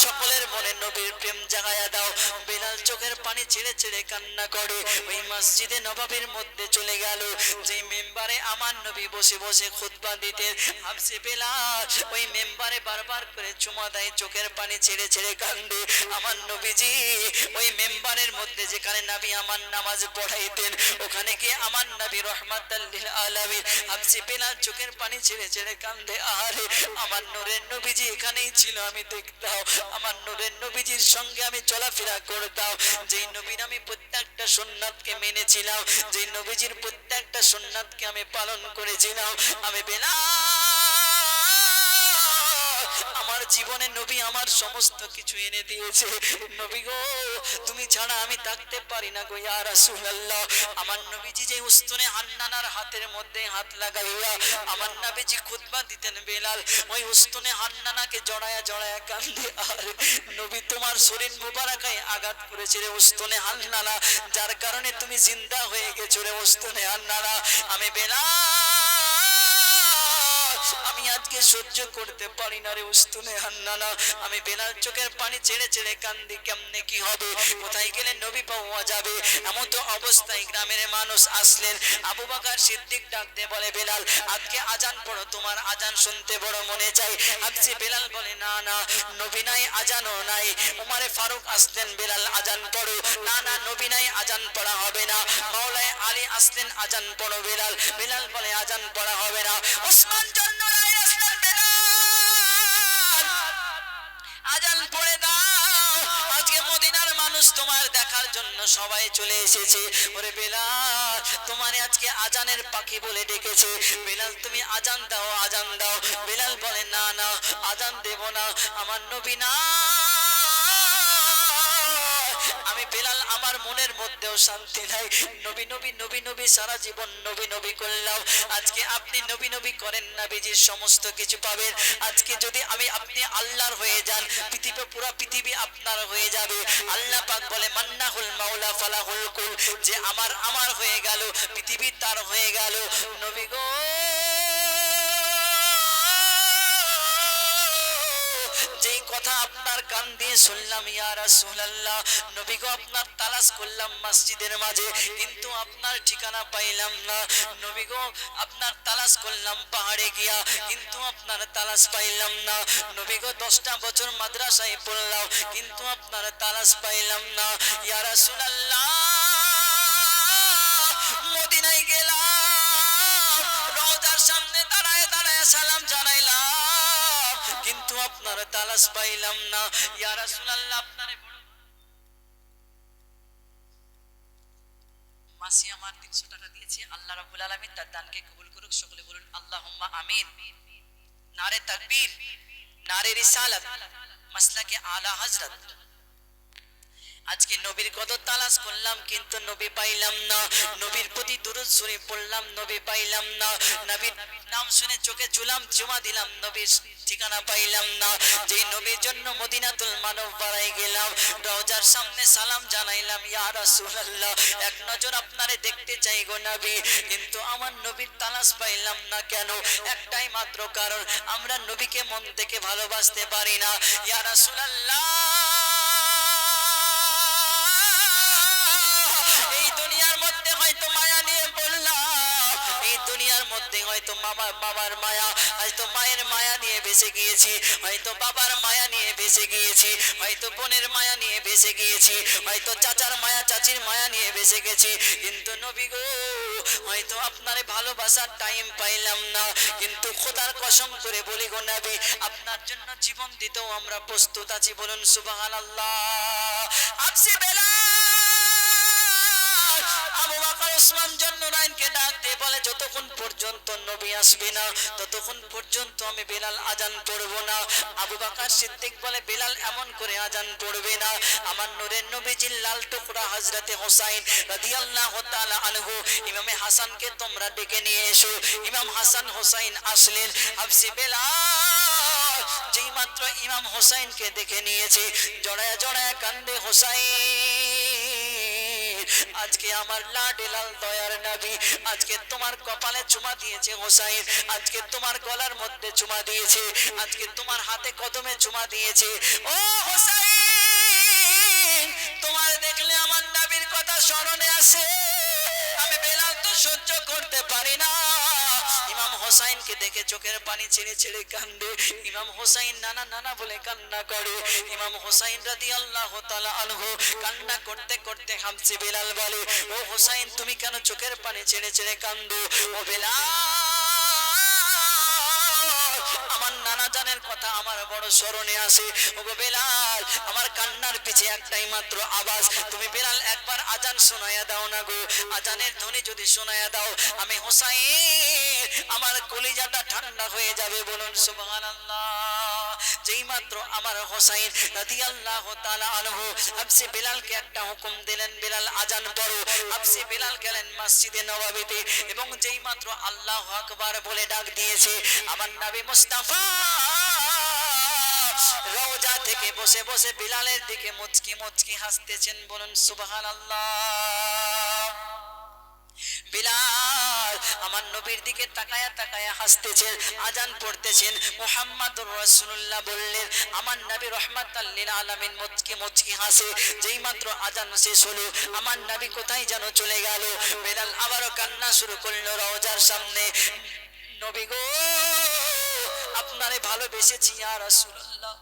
সকলের মনে নবীর প্রেম জাগায়া দাও। বেলাল চোখের পানি ছেড়ে ছেড়ে কান্না করে ওই মসজিদে নববীর মধ্যে চলে গেল, যে মেম্বারে আমার নবী বসে বসে খুতবা দিতেন। হাবশি বেলাল ওই মেম্বারে বারবার করে চুমা দেয়, চোখের পানি ছেড়ে ছেড়ে কান্দে। আমার নবীজি ওই মেম্বারের মধ্যে যেখানে নবী আমার নামাজ পড়াইতেন, ওখানে গিয়ে আমার নবী রহমাতাল লিল আলামিন হাবশি বেলাল চোখের পানি ছেড়ে ছেড়ে কান্দে, আরে আমার নূরের নবীজি এখানেই ছিল, আমি দেখতাম আমার নূরের নবীজির সঙ্গে আমি চলাফেরা করতাম, যেই নবীর আমি প্রত্যেকটা সুন্নাতকে মেনেছিলাম, যেই নবীজির প্রত্যেকটা সুন্নাতকে আমি পালন করেছিলাম, আমি বেলাল আমার জীবনে নবী আমার সমস্ত কিছু এনে দিয়েছে। নবী গো তুমি ছাড়া আমি থাকতে পারি না গো ইয়া রাসূলুল্লাহ। আমার নবীজি যে উস্তুনে হান্নানার হাতের মধ্যে হাত লাগাইয়া আমার নবীজি খুতবা দিতেন, বেলাল ওই উস্তুনে হান্নানাকে জড়ায়া জড়ায়া কান্দে, আর নবী তোমার শরীর মুবারাকায় আঘাত করেছে রে উস্তুনে হান্নানা, যার কারণে তুমি জিন্দা হয়ে গেছো রে উস্তুনে হান্নানা। আমি বেলাল আমি আজকে সহ্য করতে পারি না রে উস্তুনে হান্নানা। আমি বেলাল চোখের পানি ছেড়ে ছেড়ে কান্দি, কেমনে কি হবে, কোথায় গেলে নবী পাওয়া যাবে। এমন তো অবস্থায় গ্রামের মানুষ আসলেন, আবু বকর সিদ্দিক ডাক দিয়ে বলে, বেলাল আজকে আজান পড়ো, তোমার আজান শুনতে বড় মনে চাই। আজকে বেলাল বলে, না না নবী নাই, আজানও নাই। উমারে ফারুক আসলেন, বেলাল আজান পড়ো, না না নবী নাই, আজান পড়া হবে না। মাওলায় আলী আসলেন, আজান পড়ো বেলাল, বেলাল বলে আজান পড়া হবে না। ওসমান জন্নুরাই আসলেন, বেলাল আজান পড়ে দাও, আজকে মদিনার মানুষ তোমার দেখার জন্য সবাই চলে এসেছে। ওরে বেলাল তোমারে আজকে আজানের পাখি বলে ডেকেছে, বেলাল তুমি আজান দাও, আজান দাও। বেলাল বলে, না না আজান দেব না, আমার নবী না। আমি বেলাল আমার মনের মধ্যেও শান্তি নাই, নবী নবী নবী নবী সারা জীবন নবী নবী করলাম, আজকে আপনি নবী নবী করেন, নবীজির সমস্ত কিছু পাবেন। আজকে যদি আপনি আল্লাহর হয়ে যান, পৃথিবী পুরো পৃথিবী আপনার হয়ে যাবে। আল্লাহ পাক বলে, মান্নাহুল মাওলা ফালাহুল কুল, যে আমার হয়ে গেল, পৃথিবী তার হয়ে গেল। নবী গো যেই কথা আপনার কান দিয়ে শুনলাম ইয়া রাসূলুল্লাহ, নবী গো আপনার তালাশ করলাম মসজিদের মাঝে, কিন্তু আপনার ঠিকানা পাইলাম না। নবী গো আপনার তালাশ করলাম পাহাড়ে গিয়া, কিন্তু আপনার তালাশ পাইলাম না। নবী গো 10টা বছর মাদ্রাসায় পড়লাম, কিন্তু আপনার তালাশ পাইলাম না। ইয়া রাসূলুল্লাহ মদিনায় গেলাম, রওজার সামনে দাঁড়ায় দাঁড়ায় সালাম জানাইলাম, কিন্তু আপনার তালাশ পাইলাম না। ইয়া রাসূলুল্লাহ, আপনারে মাসি আমার 300 টাকা দিয়েছে, আল্লাহ রাব্বুল আলামিন তার দানকে কবুল করুক। সকলে বলুন আল্লাহুম্মা আমিন। নারে তাকবীর, নারে রিসালাত, মাসলাকে আলা হযরত। আজকে নবীর কদর তালাশ করলাম কিন্তু নবী পাইলাম না। নবীর প্রতি দুরূদ শরীফ পড়লাম, নবী পাইলাম না। নবীর নাম শুনে চোখে চুমা দিলাম, নবীর ঠিকানা পাইলাম না। যেই নবীর জন্য মদিনাতুল মুনাওয়ারায় গেলাম, রওজার সামনে সালাম জানাইলাম, ইয়া রাসূলুল্লাহ এক নজর আপনারে দেখতে চাই গো নবী, কিন্তু আমার নবীর তালাশ পাইলাম না। কেন? একটাই মাত্র কারণ, আমরা নবীকে মন থেকে ভালোবাসতে পারি না। ইয়া রাসূলুল্লাহ, এই দুনিয়ার মধ্যে হয়তো মায়া নিয়ে বললাম, এই দুনিয়ার মধ্যে হয়তো বাবার মায়া, হয়তো মায়ের মায়া নিয়ে বেঁচে গিয়েছি, হয়তো বাবার মায়া নিয়ে বেঁচে গিয়েছি, হয়তো বোনের মায়া নিয়ে বেঁচে গিয়েছি, হয়তো চাচার মায়া চাচির মায়া নিয়ে বেঁচে গেছি, কিন্তু নবী গো হয়তো আপনারে ভালোবাসার টাইম পাইলাম না। কিন্তু খোদার কসম করে বলি গো নবী, আপনার জন্য জীবন দিতেও আমরা প্রস্তুত আছি। বলুন সুবহানাল্লাহ। আপসি বেলাল, আবু বকর ওসমান জন্নুরাইনকে ডাক দিয়ে বলে, যতক্ষণ পর্যন্ত নবী আসবে না ততক্ষণ পর্যন্ত আমি বেলাল আজান পড়ব না। আবু বকর সিদ্দিক বলে, বেলাল এমন করে আজান পড়বে না, আমার নূরের নবীজির লাল টুকরা হযরতে হোসাইন রাদিয়াল্লাহু তাআলা আনহু, ইমামে হাসানকে তোমরা ডেকে নিয়ে এসো। ইমাম হাসান হোসাইন আসলেন। হাফসি বেলাল যেই মাত্র ইমাম হোসাইনকে দেখে নিয়েছে, জড়ায়া জড়ায়া কান্দে, হোসাইন আজকে আমার লাডেলাল দয়ার নবী আজকে তোমার কপালে চুমা দিয়েছে হোসাইন, আজকে তোমার গলার মধ্যে চুমা দিয়েছে, আজকে তোমার হাতে কদমে চুমা দিয়েছে। ও হোসাইন, তোমার দেখলে আমার নবীর কথা স্মরণে আসে, আমি বেলাল তো সহ্য করতে পারি না। ইমাম হোসাইনকে দেখে চোখের পানি ছেড়ে ছেড়ে কান্দে। ইমাম হোসাইন নানা নানা বলে কান্না করে। ইমাম হোসাইন রাদিয়াল্লাহু তাআলা আনহু কান্না করতে করতে হাফসি বেলাল বলে, ও হোসাইন তুমি কেন চোখের পানি ছেড়ে ছেড়ে কান্দো? ও বেলাল, আমার নানা জানের কথা আমার বড় স্মরণে আসে। ও গো বেলাল, আমার কান্নার পিছে একটাই মাত্র আওয়াজ, তুমি বেলাল একবার আজান শোনায়া দাও না গো। আজানের ধ্বনি যদি শোনায়া দাও, আমি হোসাইন আমার কলিজাটা ঠান্ডা হয়ে যাবে। বলুন সুবহানাল্লাহ। যেই মাত্র আমার হোসাইন রাদিয়াল্লাহু তাআলা আনহু হাফসি বেলালকে একটা হুকুম দিলেন, বেলাল আজান পড়ো। হাফসি বেলাল গেলেন মসজিদে নববীতে, এবং যেই মাত্র আল্লাহু আকবার বলে ডাক দিয়েছে, আমার নবী মুস্তাফা রওজা থেকে বসে বসে বিলালের দিকে মুচকি মুচকি হাসতেছেন। বলুন সুবহানাল্লাহ। বিলাল আমার নবীর দিকে তাকায়া তাকায়া হাসতেছেন, আজান পড়তেছেন। মুহাম্মাদুর রাসূলুল্লাহ বললেন, আমার নবী রাহমাতাল লিল আলামিন মুচকি মুচকি হাসে। যেই মাত্র আজান শেষ হলো, আমার নবী কোথায় যেন চলে গেল। বিলাল আবারও কান্না শুরু করলো রওজার সামনে, নবী গো আপনারে ভালোবেসেছি ইয়া রাসূলুল্লাহ,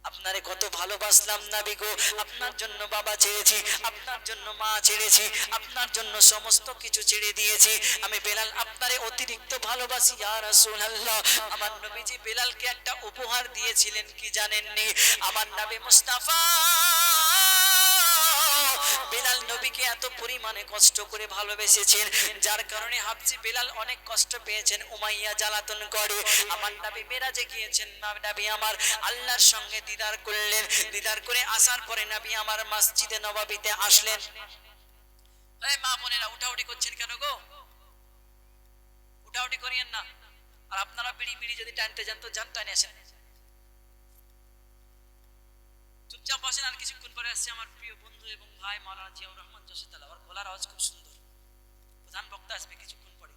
আপনারে কত ভালোবাসলাম নবী গো, আপনার জন্য বাবা ছেড়েছি, আপনার জন্য মা ছেড়েছি, আপনার জন্য সমস্ত কিছু ছেড়ে দিয়েছি। আমি বেলাল আপনারে অতিরিক্ত ভালোবাসি ইয়া রাসূলুল্লাহ। আমার নবীজি বেলালকে একটা উপহার দিয়েছিলেন, কি জানেননি? আমার নবী মুস্তাফা বেলাল নবীকে এত পরিমাণে কষ্ট করে ভালোবেসেছেন, যার কারণে হাফসি বেলাল অনেক কষ্ট পেয়েছেন, উমাইয়া জ্বালাতন করে। আমার নবী মেরাজে গিয়েছেন, নবী আমার আল্লাহর সঙ্গে দিদার করলেন। দিদার করে আসার পরে নবী আমার মসজিদে নববীতে আসলেন। এই মা বোনেরা উঠাউঠি করছেন কেন গো? উঠাউঠি করিয়েন না। আর আপনারা বিড়ি বিড়ি যদি টানতে যান তো যান, টানে আসেন, চুপচাপ বসেন। আর কিছুক্ষণ পরে আসছে আমার প্রিয় বন্ধু এবং ভাই মাওলানা জিয়াউর রহমান জসিতালা, ওর গলার আওয়াজ খুব সুন্দর, প্রধান বক্তা আসবে কিছুক্ষণ পরে।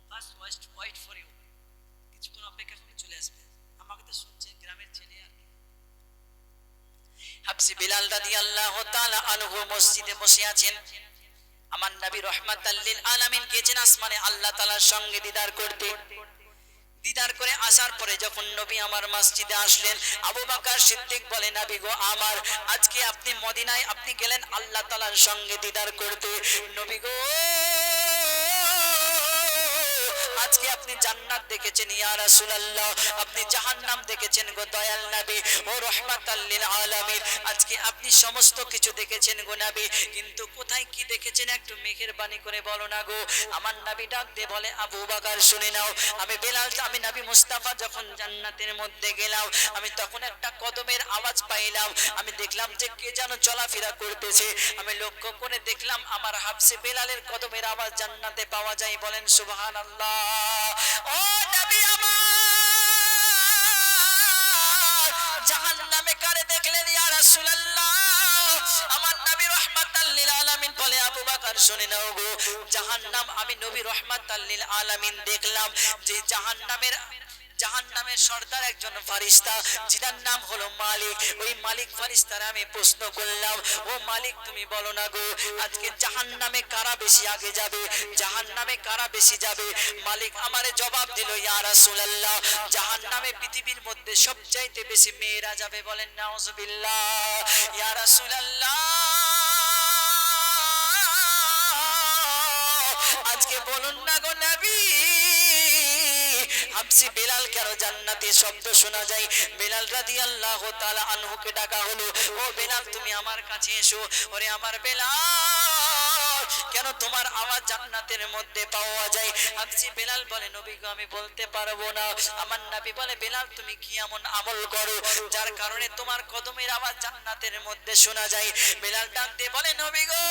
ফার্স্ট ওয়েট ফর ইউ, কিছুক্ষণ অপেক্ষা করে চলে আসবে। আমাকে তো শুনছেন, গ্রামের ছেলে আর কি। হাফসি বিলাল রাদিয়াল্লাহু তাআলা আনহু মসজিদে বসে আছেন। আমার নবী রাহমাতাল লিল আলামিন গেছেন আসমানে আল্লাহ তাআলার সঙ্গে দিদার করতে। দিদার করে আসার পরে যখন নবী আমার মসজিদে আসলেন, আবু বকর সিদ্দিক বলে, নবী গো আমার, আজকে আপনি মদিনায় আপনি গেলেন আল্লাহ তাআলার সঙ্গে দিদার করতে। নবী গো আজকে আপনি জান্নাত দেখেছেন ইয়া রাসূলুল্লাহ, আপনি জাহান্নাম দেখেছেন গো দয়াল নবী ও রাহমাতাল লিল আলামিন। আজকে আপনি সমস্ত কিছু দেখেছেন গো নবী, কিন্তু কোথায় কি দেখেছেন একটু মেহেরবানি করে বলো না গো। আমার নবী ডাক দিয়ে বলে, আবু বকর শুনে নাও, আমি বেলাল, আমি নবী মুস্তাফা যখন জান্নাতের মধ্যে গেলাম, আমি তখন একটা কদমের আওয়াজ পাইলাম। আমি দেখলাম যে কে যেন চলাফেরা করতেছে। আমি লক্ষ্য করে দেখলাম আমার হাফসে বেলালের কদমের আওয়াজ জান্নাতে পাওয়া যায়। বলেন সুবহানাল্লাহ। ও নবী আমার, জাহান্নামে কারে দেখলেন ইয়া রাসূলুল্লাহ? আমার নবী রাহমাতাল লিল আলামিন বলে, আবু বকর শুনে নাও গো, জাহান্নাম আমি নবী রাহমাতাল লিল আলামিন দেখলাম যে জাহান্নামের সর্দার একজন ফারিস্তা, যার নাম হলো মালিক। ওই মালিক ফারিস্তার আমি প্রশ্ন করলাম, ও মালিক তুমি বলো না গো, আজকে জাহান্নামে কারা বেশি আগে যাবে, জাহান্নামে কারা বেশি যাবে? মালিক আমারে জবাব দিল, ইয়া রাসূলুল্লাহ, জাহান্নামে পৃথিবীর মধ্যে সবচাইতে বেশি মেয়েরা যাবে। বলেন নাউজুবিল্লাহ। ইয়া রাসূলুল্লাহ, আজকে বলুন না গো নবী, হাবসি বেলাল কেন জান্নাতে শব্দ শোনা যায়? বেলাল রাদিয়াল্লাহু তাআলা আনহুকে ডাকা হলো, ও বেলাল তুমি আমার কাছে এসো। ওরে আমার বেলাল, কেন তোমার আওয়াজ জান্নাতের মধ্যে পাওয়া যায়? হাবসি বেলাল বলে, নবী গো আমি বলতে পারবো না। আমার নবী বলে, বেলাল তুমি কি এমন আমল করো যার কারণে তোমার কদমের আওয়াজ জান্নাতের মধ্যে শোনা যায়? বেলাল ডাক দিয়ে বলে, নবী গো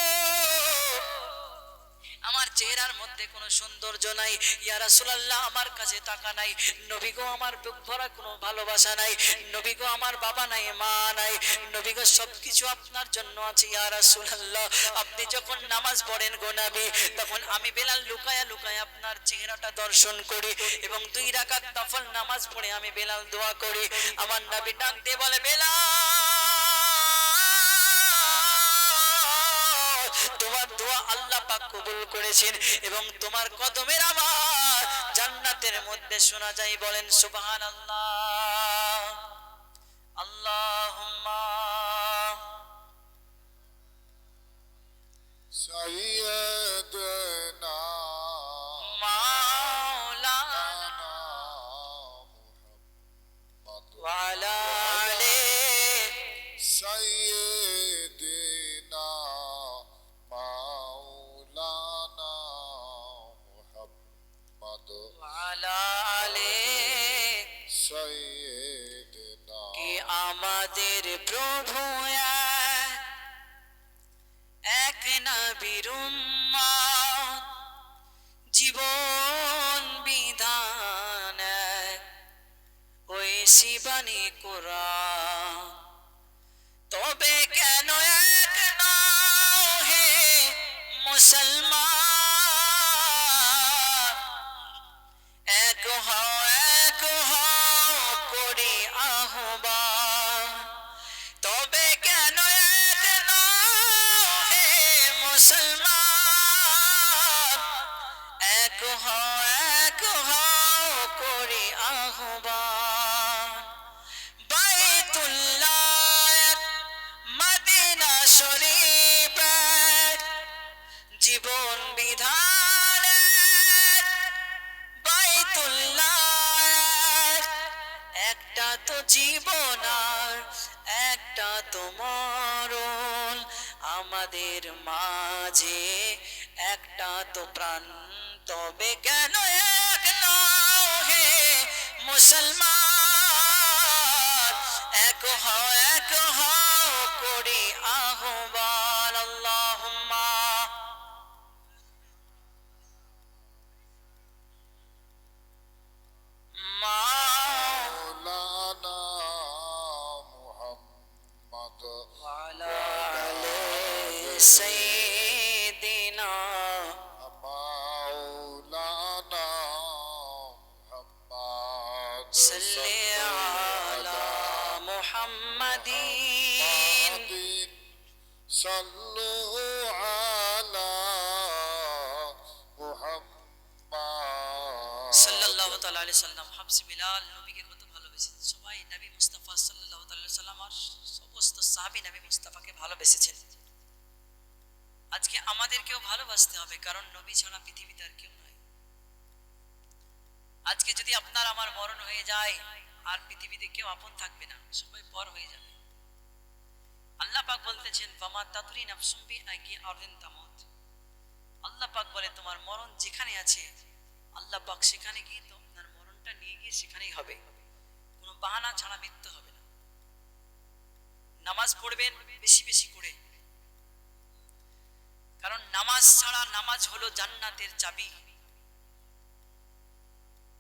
আমার চেহারার মধ্যে কোনো সৌন্দর্য নাই, ইয়া রাসূলুল্লাহ আমার কাছে টাকা নাই, নবী গো আমার বুক ভরা কোনো ভালোবাসা নাই, নবী গো আমার বাবা নাই, মা নাই, নবী গো সবকিছু আপনার জন্য আছে ইয়া রাসূলুল্লাহ। আপনি যখন নামাজ পড়েন গো নবী, তখন আমি বেলাল লুকায়া লুকায়া আপনার চেহারাটা দর্শন করি এবং 2 রাকাত নফল নামাজ পড়ে আমি বেলাল দোয়া করি। আমার নবী ডাক দিয়ে বলে, বেলাল তোমার দোয়া আল্লাহ পাক কবুল করেছেন এবং তোমার কদমের আওয়াজ জান্নাতের মধ্যে শোনা যায়। বলেন সুবহানাল্লাহ। আল্লাহুম্মা سيدنا মাওলানা محمد ওয়া আলা আলিহি سيدنا مولانا محمد ওয়া আলা আলিহি سيدنا কি আমাদের প্রভু এক নবীর উম্মত, জীবন বিধান এক, ওই শিবানী কোরআন। তবে কেন এক নাও হে মুসলমান, এক হও করি আহ্বান। তবে কেন এক নাও হে মুসলমান, এক হও করি আহ্বান। বাইতুল্লাহ এক, মদিনা শরীফ এক, জীবন বিধান এক, বাইতুল্লাহ এক, একটা তো জীবন আর একটা তো মরণ, আমাদের মাঝে একটা তো প্রাণ। তবে কেন এক নাও হে মুসলমান, এক হও করি আহ্বান। আল্লাহুম্মা مولانا محمد وعلى آل سيدنا مولانا محمد صل على محمد صلوا على محمد সাল্লাল্লাহু তাআলা আলাইহি সাল্লাম। হাবসি বিলাল নবীকে কত ভালোবেসেছেন। সবাই নবী মুস্তাফা সাল্লাল্লাহু তাআলা আলাইহি সাল্লাম আর সমস্ত সাহাবী নবী মুস্তাফাকে ভালোবেসেছেন। আজকে আমাদেরকেও ভালোবাসতে হবে, কারণ নবী ছাড়া পৃথিবীতে আর কেউ নাই। আজকে যদি আপনার আমার মরণ হয়ে যায় আর পৃথিবীতে কেউ আপন থাকবে না, সবাই পর হয়ে যাবে। আল্লাহ পাক বলতেছেন ফামা তাদরি নাফসুম বিআইয়ি আরদিন তামুত। আল্লাহ পাক বলে তোমার মরণ যেখানে আছে আল্লাহ পাক সেখানে গিয়ে তো আপনার মরণটা নিয়ে গিয়ে সেখানেই হবে, কোনো বাহানা ছাড়া মৃত্যু হবে না। নামাজ পড়বেন বেশি বেশি করে, কারণ নামাজ ছাড়া, নামাজ হলো জান্নাতের চাবি।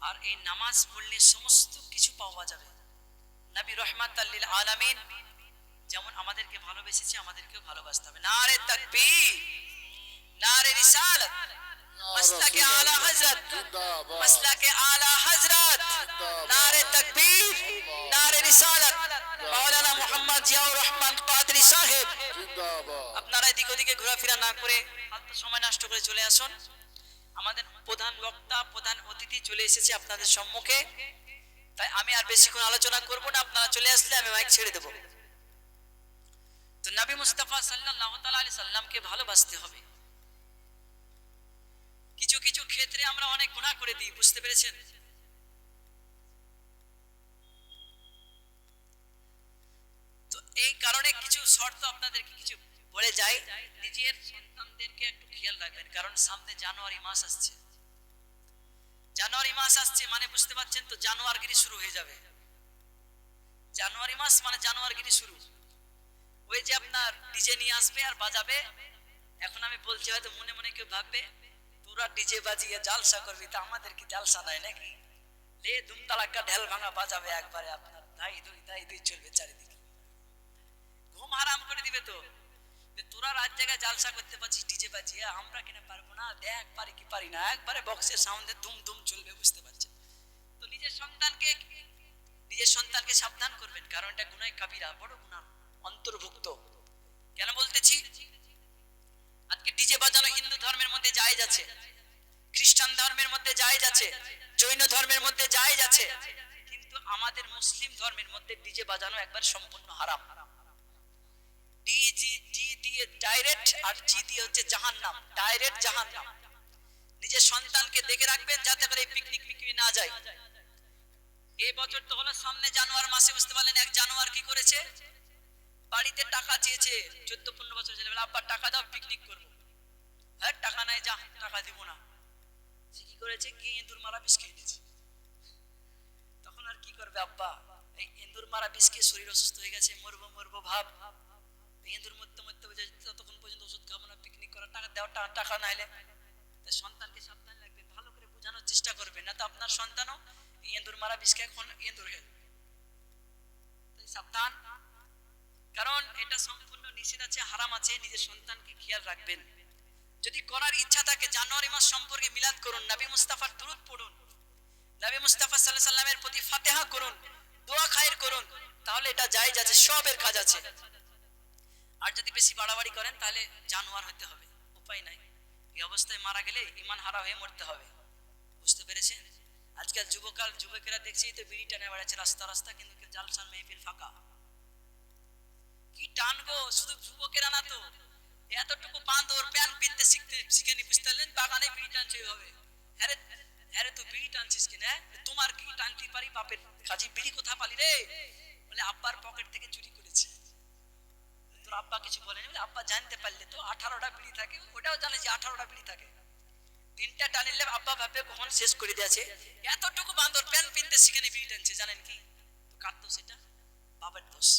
আর এই নামাজ পড়লে সমস্ত কিছু পাওয়া যাবে। নবী রাহমাতাল লিল আলামিন যেমন আমাদেরকে ভালোবেসেছে, আমাদেরকেও ভালোবাসতে হবে। নারে তাকবীর, নারে রিসালাত, মাসলাকে আলা হযরত, মাসলাকে আলা হযরত, নারে তাকবীর, নারে রিসালাত, মাওলানা মুহাম্মদ জিয়াউর রহমান কাদরী সাহেব। জিন্দাবাদ। আপনারা এদিক ওদিকে ঘোরাফেরা না করে ফালতু সময় নষ্ট করে চলে আসুন। আমাদের প্রধান বক্তা, প্রধান অতিথি চলে এসেছে আপনাদের সম্মুখে, তাই আমি আর বেশিক্ষণ আলোচনা করব না। আপনারা চলে আসলে আমি মাইক ছেড়ে দেব। তো নবী মুস্তাফা সাল্লাল্লাহু তাআলা আলাইহি সাল্লামকে ভালোবাসতে হবে। কিছু কিছু ক্ষেত্রে আমরা অনেক গুনাহ করে দিই, বুঝতে পেরেছেন? তো এই কারণে কিছু শর্ত আপনাদেরকে কিছু বলে যাই। নিজের সন্তানদেরকে একটু খেয়াল রাখবেন, কারণ সামনে জানুয়ারি মাস আসছে। জানুয়ারি মাস আসছে মানে বুঝতে পারছেন তো, জানুয়ারগিরি শুরু হয়ে যাবে। জানুয়ারি মাস মানে জানুয়ারগিরি শুরু। ওই যে আপনার ডিজে নিয়ে আসবে আর বাজাবে। এখন আমি বলছি, হয়তো মনে মনে কেউ ভাববে তোরা ডিজে বাজিয়ে জালসা করবি, তা আমাদের কি জালসা নাই নাকি? লে দুমতালাক্কা ঢেল ভাঙা বাজাবে একবারে, আপনার দাই দুই চলবে চারিদিকে। ঘুম হারাম করে দিবে তো। তোরা রাত জায়গায় জালসা করতে পারছিস ডিজে বাজিয়ে, আমরা কেন পারবো না? দেখ পারি কি পারি না, একবারে বক্সের সাউন্ডে দুম দুম চলবে, বুঝতে পারছেন তো? নিজের সন্তানকে সাবধান করবেন, কারণ এটা গুনাহ কাবিরা, বড় গুনাহ অন্তর্ভুক্ত। কেন বলতেছি? আজকে ডিজে বাজানো হিন্দু ধর্মের মধ্যে জায়েজ আছে, খ্রিস্টান ধর্মের মধ্যে জায়েজ আছে, জৈন ধর্মের মধ্যে জায়েজ আছে, কিন্তু আমাদের মুসলিম ধর্মের মধ্যে ডিজে বাজানো একবার সম্পূর্ণ হারাম। ডি দিয়ে ডাইরেক্ট, আর জি দিয়ে হচ্ছে জাহান্নাম, ডাইরেক্ট জাহান্নাম। নিজের সন্তানকে দেখে রাখবেন যাতে করে পিকনিক না যায়। এই বছর তো হলো সামনে জানুয়ারি মাসে, বুঝতে পারলেন? 1 জানুয়ারি কি করেছে? বাড়িতে টাকা চেয়েছে, 14-15 বছর ছেলেবেলা, আব্বা টাকা দাও পিকনিক করবো। হ্যাঁ টাকা নাই, যা টাকা দিব না। সে কি করেছে? গিয়ে ইঁদুর মারা বিষ খেয়ে নিয়েছে। তখন আর কি করবে আব্বা? এই ইঁদুর মারা বিষ খেয়ে শরীর অসুস্থ হয়ে গেছে, মরবো ভাব। ইঁদুর মরতে ততক্ষণ পর্যন্ত ওষুধ খাবো না, পিকনিক করার টাকা দেওয়া, টাকা নাইলে। তাই সন্তানকে সাবধান রাখবেন, ভালো করে বোঝানোর চেষ্টা করবেন, না তো আপনার সন্তানও ইঁদুর মারা বিষ খেয়ে এখন ইঁদুর হয়ে। তাই সাবধান, কারণ এটা সম্পূর্ণ নিষেধ আছে, হারাম আছে। নিজের সন্তানকে খেয়াল রাখবেন। যদি করার ইচ্ছা থাকে জানুয়ারি মাস সম্পর্কে মিলাদ করুন, নবী মুস্তাফার দুরূদ পড়ুন, নবী মুস্তাফা সাল্লাল্লাহু আলাইহি সাল্লামের প্রতি ফাতিহা করুন, দোয়া খায়ের করুন, তাহলে এটা জায়েজ আছে, সবের কাজ আছে। আর যদি বেশি বাড়াবাড়ি করেন তাহলে জানোয়ার হতে হবে, উপায় নাই। এই অবস্থায় মারা গেলে ঈমান হারা হয়ে মরতে হবে, বুঝতে পেরেছেন? আজকাল যুবকেরা দেখছি তো বিড়ি টানে বেড়াচ্ছে রাস্তা, কিন্তু কেউ জালসার মেহফিল ফাঁকা। কি টান গো, শুধু যুবকেরা না তো, এতটুকু বাঁধর প্যান পিনতে শিখেনি, বুঝতে পারলেন? বাগানে বিড়ি টানছে হবে। হ্যাঁ তুই বিড়ি টানছিস কিনা? তোমার কি টানতে পারি বাপের কাজে? বিড়ি কোথা পালি রে? বলে আব্বার পকেট থেকে চুরি করেছে। তোর আব্বা কিছু বলেনি? বলে আব্বা জানতে পারলে তো 18টা বিড়ি থাকে, ওটাও জানে যে 18টা বিড়ি থাকে। 3টা টানিলে আব্বা ভাবে কখন শেষ করে দিয়েছে। এতটুকু বাঁধর প্যান পিনতে শিখেনি, বিড়ি টানছে। জানেন কি তো? কার দোষ এটা? বাবার দোষ।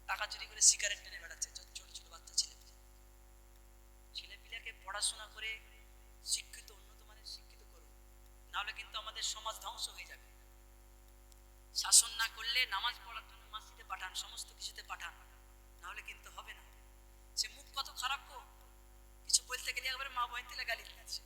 টাকা চুরি করে সিগারেট টেনে বেড়াচ্ছে ছোট বাচ্চা ছেলেপিলাকে পড়াশোনা করে শিক্ষিত, উন্নত মানের শিক্ষিত করুন, নাহলে কিন্তু আমাদের সমাজ ধ্বংস হয়ে যাবে। শাসন না করলে নামাজ পড়ার জন্য মসজিদে পাঠান, সমস্ত কিছুতে পাঠান, নাহলে কিন্তু হবে না। সে মুখ কত খারাপ গো, কিছু বলতে গেলে একবারে মা বোন তেলে গালি দিচ্ছে।